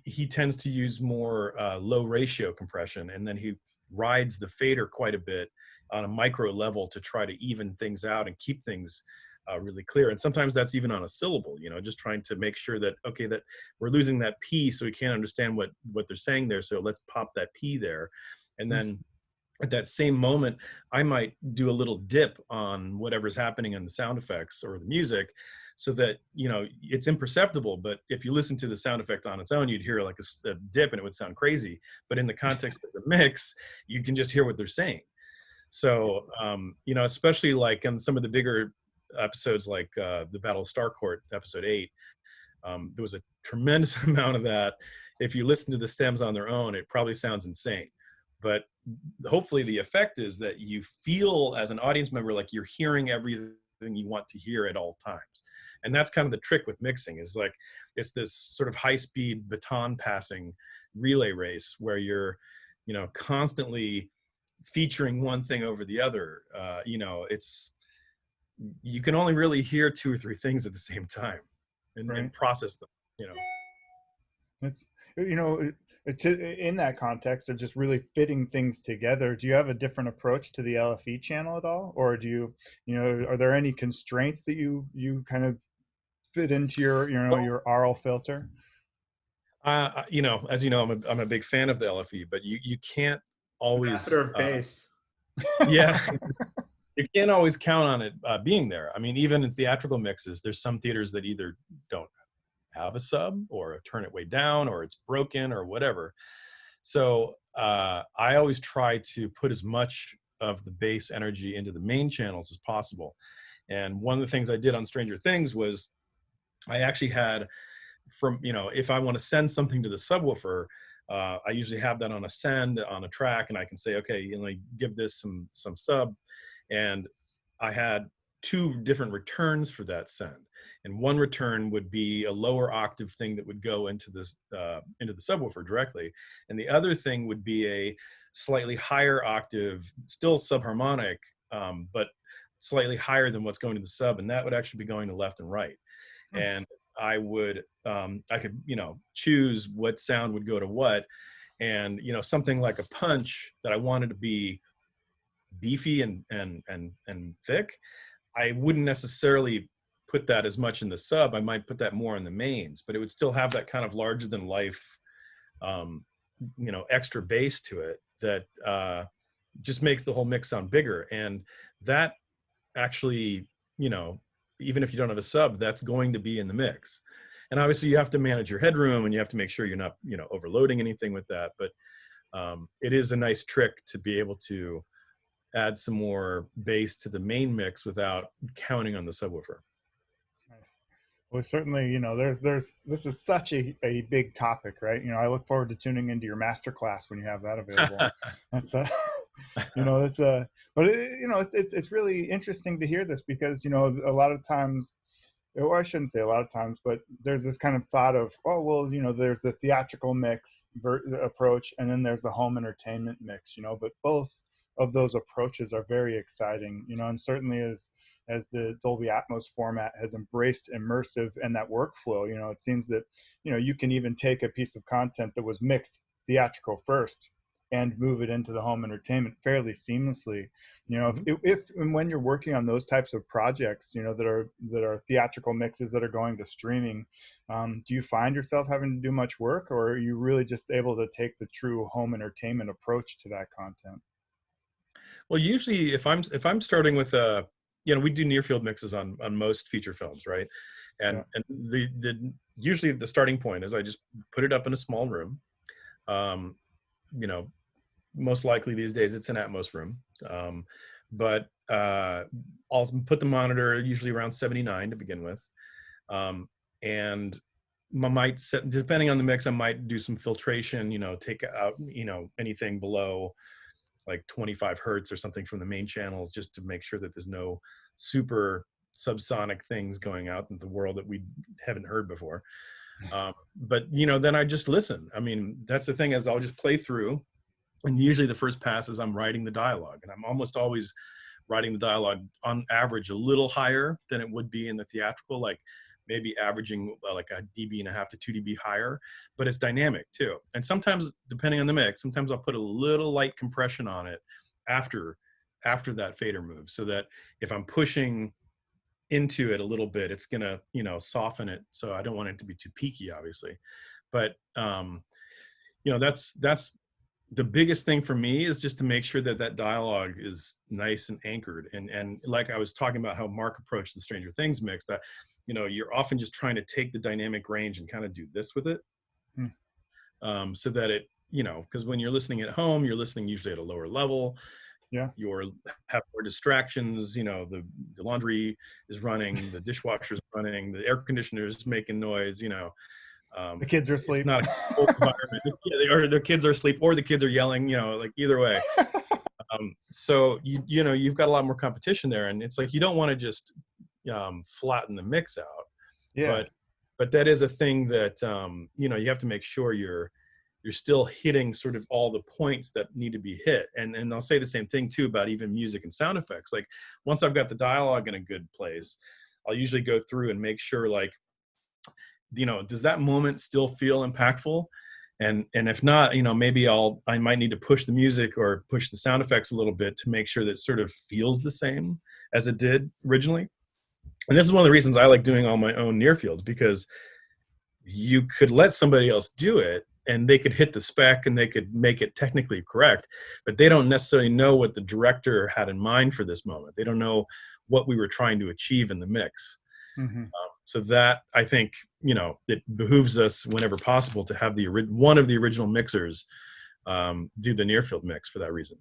he tends to use more low ratio compression, and then he rides the fader quite a bit on a micro level to try to even things out and keep things really clear. And sometimes that's even on a syllable, just trying to make sure that, okay, that we're losing that P, so we can't understand what they're saying there. So let's pop that P there. And then at that same moment, I might do a little dip on whatever's happening in the sound effects or the music, so that, it's imperceptible. But if you listen to the sound effect on its own, you'd hear like a dip and it would sound crazy. But in the context of the mix, you can just hear what they're saying. So, especially like in some of the bigger episodes, like the Battle of Starcourt, episode 8, there was a tremendous amount of that. If you listen to the stems on their own, it probably sounds insane. But hopefully the effect is that you feel as an audience member like you're hearing everything you want to hear at all times. And that's kind of the trick with mixing, is like it's this sort of high-speed baton passing relay race where you're, constantly featuring one thing over the other. You can only really hear 2 or 3 things at the same time and process them. It's, in that context of just really fitting things together, do you have a different approach to the LFE channel at all? Or do you, are there any constraints that you kind of fit into your, your RL filter? As you know, I'm a big fan of the LFE, but you can't always. Capacitor of bass. Yeah. You can't always count on it being there. I mean, even in theatrical mixes, there's some theaters that either don't have a sub or turn it way down, or it's broken or whatever. So I always try to put as much of the bass energy into the main channels as possible. And one of the things I did on Stranger Things was I actually had if I want to send something to the subwoofer, I usually have that on a send on a track, and I can say, okay, give this some sub. And I had 2 different returns for that send. And one return would be a lower octave thing that would go into the subwoofer directly. And the other thing would be a slightly higher octave, still subharmonic, but slightly higher than what's going to the sub. And that would actually be going to left and right. And I could, choose what sound would go to what. And, something like a punch that I wanted to be beefy and thick, I wouldn't necessarily put that as much in the sub. I might put that more in the mains, but it would still have that kind of larger than life, extra bass to it that just makes the whole mix sound bigger. And that actually, even if you don't have a sub, that's going to be in the mix. And obviously you have to manage your headroom, and you have to make sure you're not, overloading anything with that. But it is a nice trick to be able to add some more bass to the main mix without counting on the subwoofer. Nice. Well, certainly, this is such a big topic, right? I look forward to tuning into your masterclass when you have that available. That's but it's really interesting to hear this, because, a lot of times, or I shouldn't say a lot of times, but there's this kind of thought of, oh, well, there's the theatrical mix approach, and then there's the home entertainment mix, but both of those approaches are very exciting, and certainly as the Dolby Atmos format has embraced immersive and that workflow, it seems that, you can even take a piece of content that was mixed theatrical first and move it into the home entertainment fairly seamlessly. If and when you're working on those types of projects, that are theatrical mixes that are going to streaming, do you find yourself having to do much work, or are you really just able to take the true home entertainment approach to that content? Well, usually if I'm starting with we do near field mixes on most feature films, right? And usually the starting point is I just put it up in a small room, most likely these days it's an Atmos room. But I'll put the monitor usually around 79 to begin with. And I might set, depending on the mix, I might do some filtration, take out, anything below like 25 hertz or something from the main channels, just to make sure that there's no super subsonic things going out in the world that we haven't heard before. But then I just listen. I mean, that's the thing, is I'll just play through, and usually the first pass is I'm writing the dialogue, and I'm almost always writing the dialogue on average a little higher than it would be in the theatrical, like maybe averaging like a dB.5 to 2 dB higher, but it's dynamic too. And sometimes, depending on the mix, sometimes I'll put a little light compression on it after that fader move, so that if I'm pushing into it a little bit, it's gonna soften it. So I don't want it to be too peaky, obviously. But that's the biggest thing for me, is just to make sure that that dialogue is nice and anchored. And like I was talking about how Mark approached the Stranger Things mix, that you're often just trying to take the dynamic range and kind of do this with it. So that it, because when you're listening at home, you're listening usually at a lower level. Yeah. You have more distractions. The laundry is running, the dishwasher is running, the air conditioner is making noise. The kids are asleep. It's not a controlled environment. Or the kids are asleep, or the kids are yelling. Like either way. So you've got a lot more competition there, and it's like you don't want to just flatten the mix out. Yeah. But that is a thing that you have to make sure you're still hitting sort of all the points that need to be hit. And I'll say the same thing too about even music and sound effects. Like once I've got the dialogue in a good place, I'll usually go through and make sure, like, does that moment still feel impactful? And if not, maybe I might need to push the music or push the sound effects a little bit to make sure that it sort of feels the same as it did originally. And this is one of the reasons I like doing all my own near fields, because you could let somebody else do it and they could hit the spec and they could make it technically correct, but they don't necessarily know what the director had in mind for this moment. They don't know what we were trying to achieve in the mix. Mm-hmm. So that, I think, it behooves us whenever possible to have one of the original mixers do the near field mix for that reason.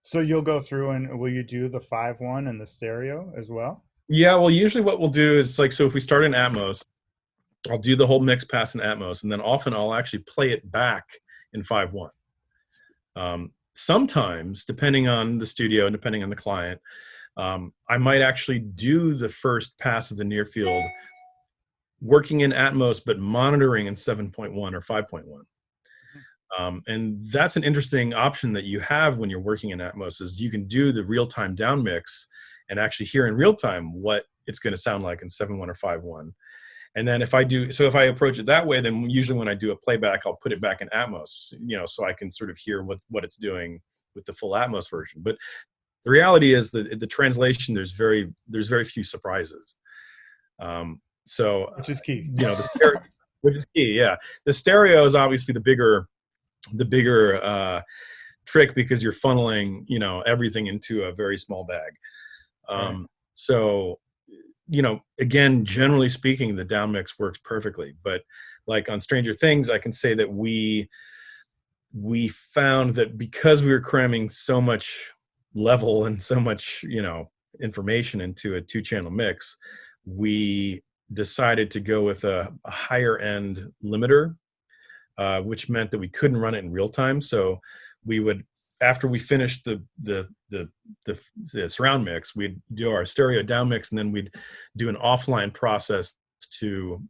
So you'll go through, and will you do the 5.1 and the stereo as well? Yeah, well, usually what we'll do is, like, so if we start in Atmos, I'll do the whole mix pass in Atmos, and then often I'll actually play it back in 5.1. Sometimes, depending on the studio and depending on the client, I might actually do the first pass of the near field working in Atmos, but monitoring in 7.1 or 5.1. And that's an interesting option that you have when you're working in Atmos, is you can do the real-time down mix and actually hear in real time what it's going to sound like in 7.1 or 5.1. And then if I approach it that way, then usually when I do a playback, I'll put it back in Atmos, so I can sort of hear what it's doing with the full Atmos version. But the reality is that the translation, there's very few surprises. Which is key. Which is key, yeah. The stereo is obviously the bigger trick, because you're funneling, everything into a very small bag. Right. So, again, generally speaking, the down mix works perfectly. But like on Stranger Things, I can say that we found that because we were cramming so much level and so much, information into a 2-channel mix, we decided to go with a higher end limiter, which meant that we couldn't run it in real time. So we would, after we finished the surround mix, we'd do our stereo down mix, and then we'd do an offline process to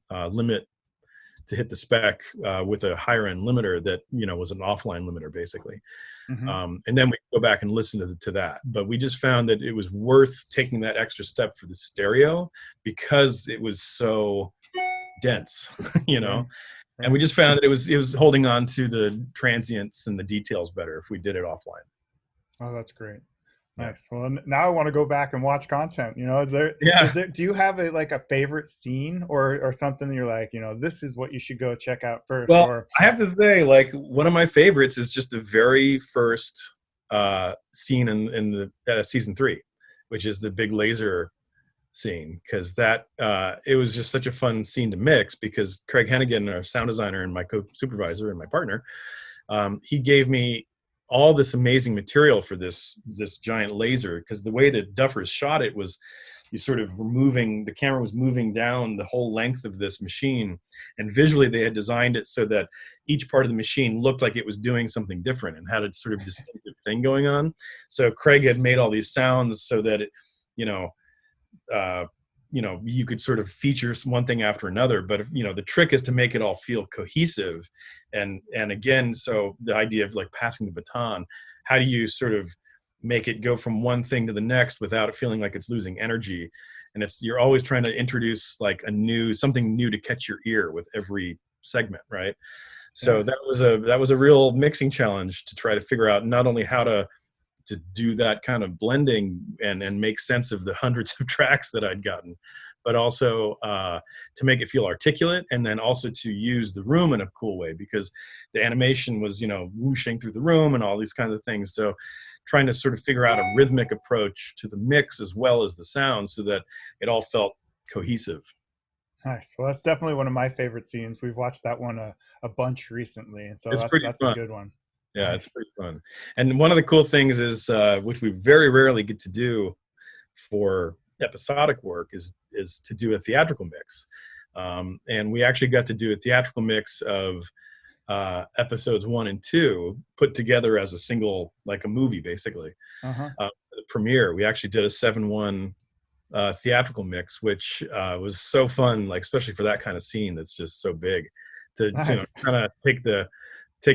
hit the spec with a higher end limiter that was an offline limiter basically. Mm-hmm. And then we go back and listen to that. But we just found that it was worth taking that extra step for the stereo because it was so dense, Right. And we just found that it was holding on to the transients and the details better if we did it offline. Oh, that's great. Yeah. Nice. Well, now I want to go back and watch content. Do you have a favorite scene or something that you're like, this is what you should go check out first? Well, I have to say, like, one of my favorites is just the very first scene in the season 3, which is the big laser scene, because that it was just such a fun scene to mix, because Craig Hennigan, our sound designer and my co-supervisor and my partner, he gave me all this amazing material for this giant laser, because the way that Duffers shot it was, you sort of were moving, the camera was moving down the whole length of this machine, and visually they had designed it so that each part of the machine looked like it was doing something different and had a sort of distinctive thing going on. So Craig had made all these sounds so that it, you could sort of feature one thing after another, but the trick is to make it all feel cohesive. And again, so the idea of like passing the baton, how do you sort of make it go from one thing to the next without it feeling like it's losing energy? And you're always trying to introduce like something new to catch your ear with every segment, right? So that was a real mixing challenge to try to figure out not only how to do that kind of blending and make sense of the hundreds of tracks that I'd gotten, but also to make it feel articulate, and then also to use the room in a cool way, because the animation was, whooshing through the room and all these kinds of things. So trying to sort of figure out a rhythmic approach to the mix as well as the sound so that it all felt cohesive. Nice. Well, that's definitely one of my favorite scenes. We've watched that one a bunch recently, and so that's a good one. Yeah, it's pretty fun. And one of the cool things is, which we very rarely get to do for episodic work, is to do a theatrical mix. And we actually got to do a theatrical mix of episodes 1 and 2 put together as a single, like a movie, basically. The premiere, we actually did a 7:1 theatrical mix, which was so fun, like especially for that kind of scene that's just so big, to kind of take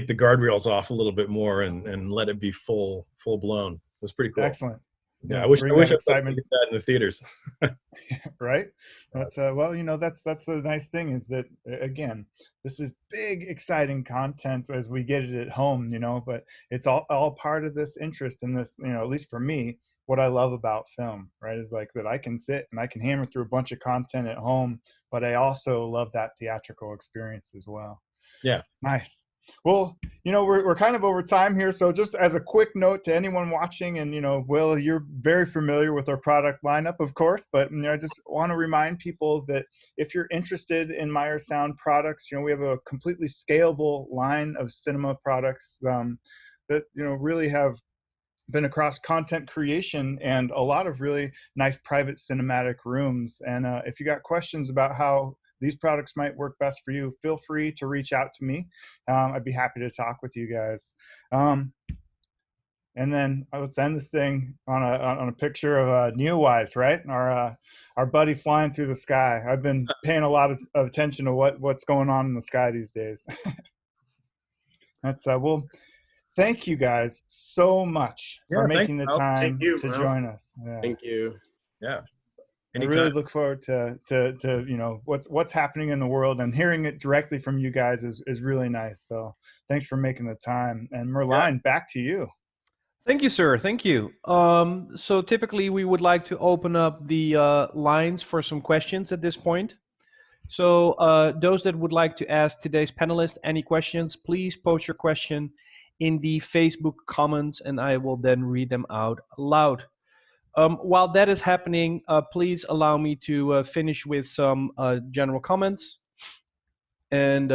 the guardrails off a little bit more and let it be full blown. It was pretty cool. Excellent. Yeah, I wish I could get that in the theaters. Right. That's that's the nice thing, is that again, this is big, exciting content as we get it at home, but it's all part of this interest in this, at least for me, what I love about film, right, is like that I can sit and I can hammer through a bunch of content at home, but I also love that theatrical experience as well. Yeah. Nice. Well, we're kind of over time here, so just as a quick note to anyone watching, and Will, you're very familiar with our product lineup, of course, but I just want to remind people that if you're interested in Meyer Sound products, we have a completely scalable line of cinema products that really have been across content creation and a lot of really nice private cinematic rooms. And if you got questions about how these products might work best for you, feel free to reach out to me. I'd be happy to talk with you guys. And then let's end this thing on a picture of Neowise, right? Our buddy flying through the sky. I've been paying a lot of attention to what's going on in the sky these days. That's well. Thank you guys so much for making the time to join us. Yeah. Thank you. Yeah. Anytime. I really look forward to what's happening in the world, and hearing it directly from you guys is really nice. So thanks for making the time. And Merlijn, back to you. Thank you, sir. Thank you. So typically we would like to open up the lines for some questions at this point. So those that would like to ask today's panelists any questions, please post your question in the Facebook comments, and I will then read them out loud. While that is happening, please allow me to finish with some general comments, and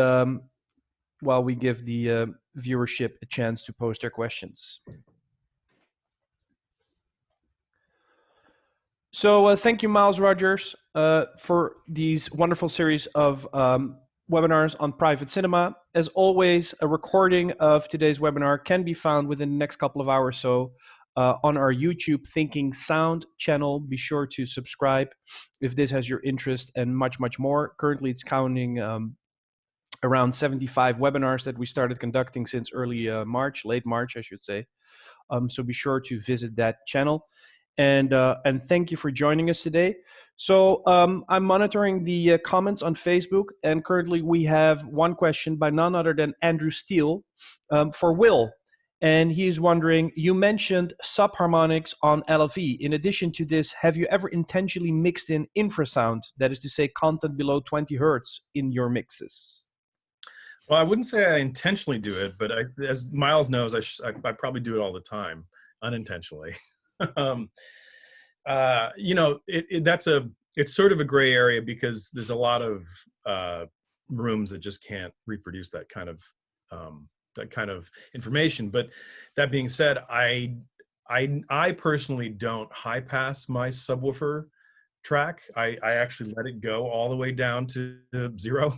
while we give the viewership a chance to post their questions. So thank you, Miles Rogers, for these wonderful series of webinars on private cinema. As always, a recording of today's webinar can be found within the next couple of hours. So on our YouTube Thinking Sound channel, be sure to subscribe if this has your interest, and much, much more. Currently, it's counting around 75 webinars that we started conducting since early March, late March, I should say. So be sure to visit that channel. And thank you for joining us today. So I'm monitoring the comments on Facebook, and currently we have one question by none other than Andrew Steele for Will. And he's wondering, you mentioned subharmonics on LFE. In addition to this, have you ever intentionally mixed in infrasound, that is to say content below 20 hertz, in your mixes? Well, I wouldn't say I intentionally do it, but as Miles knows, I probably do it all the time, unintentionally. It's sort of a gray area, because there's a lot of rooms that just can't reproduce that kind of that kind of information. But that being said, I personally don't high pass my subwoofer track. I actually let it go all the way down to 0,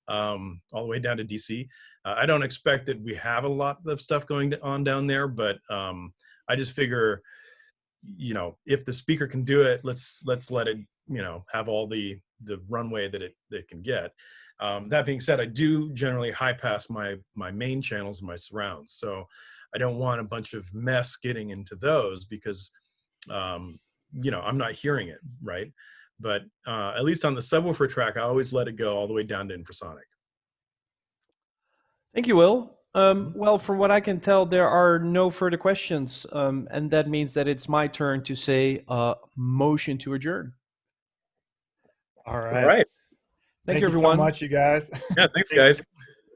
all the way down to DC. I don't expect that we have a lot of stuff going on down there, but I just figure, if the speaker can do it, let's let it, have all the runway that it can get. That being said, I do generally high pass my main channels and my surrounds. So I don't want a bunch of mess getting into those because, I'm not hearing it, right? But at least on the subwoofer track, I always let it go all the way down to infrasonic. Thank you, Will. Well, from what I can tell, there are no further questions. And that means that it's my turn to say motion to adjourn. All right. All right. Thank you, everyone. So much, you guys. Yeah, thanks, guys.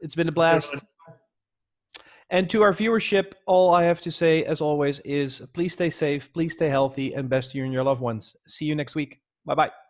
It's been a blast. And to our viewership, all I have to say, as always, is please stay safe, please stay healthy, and best to you and your loved ones. See you next week. Bye-bye.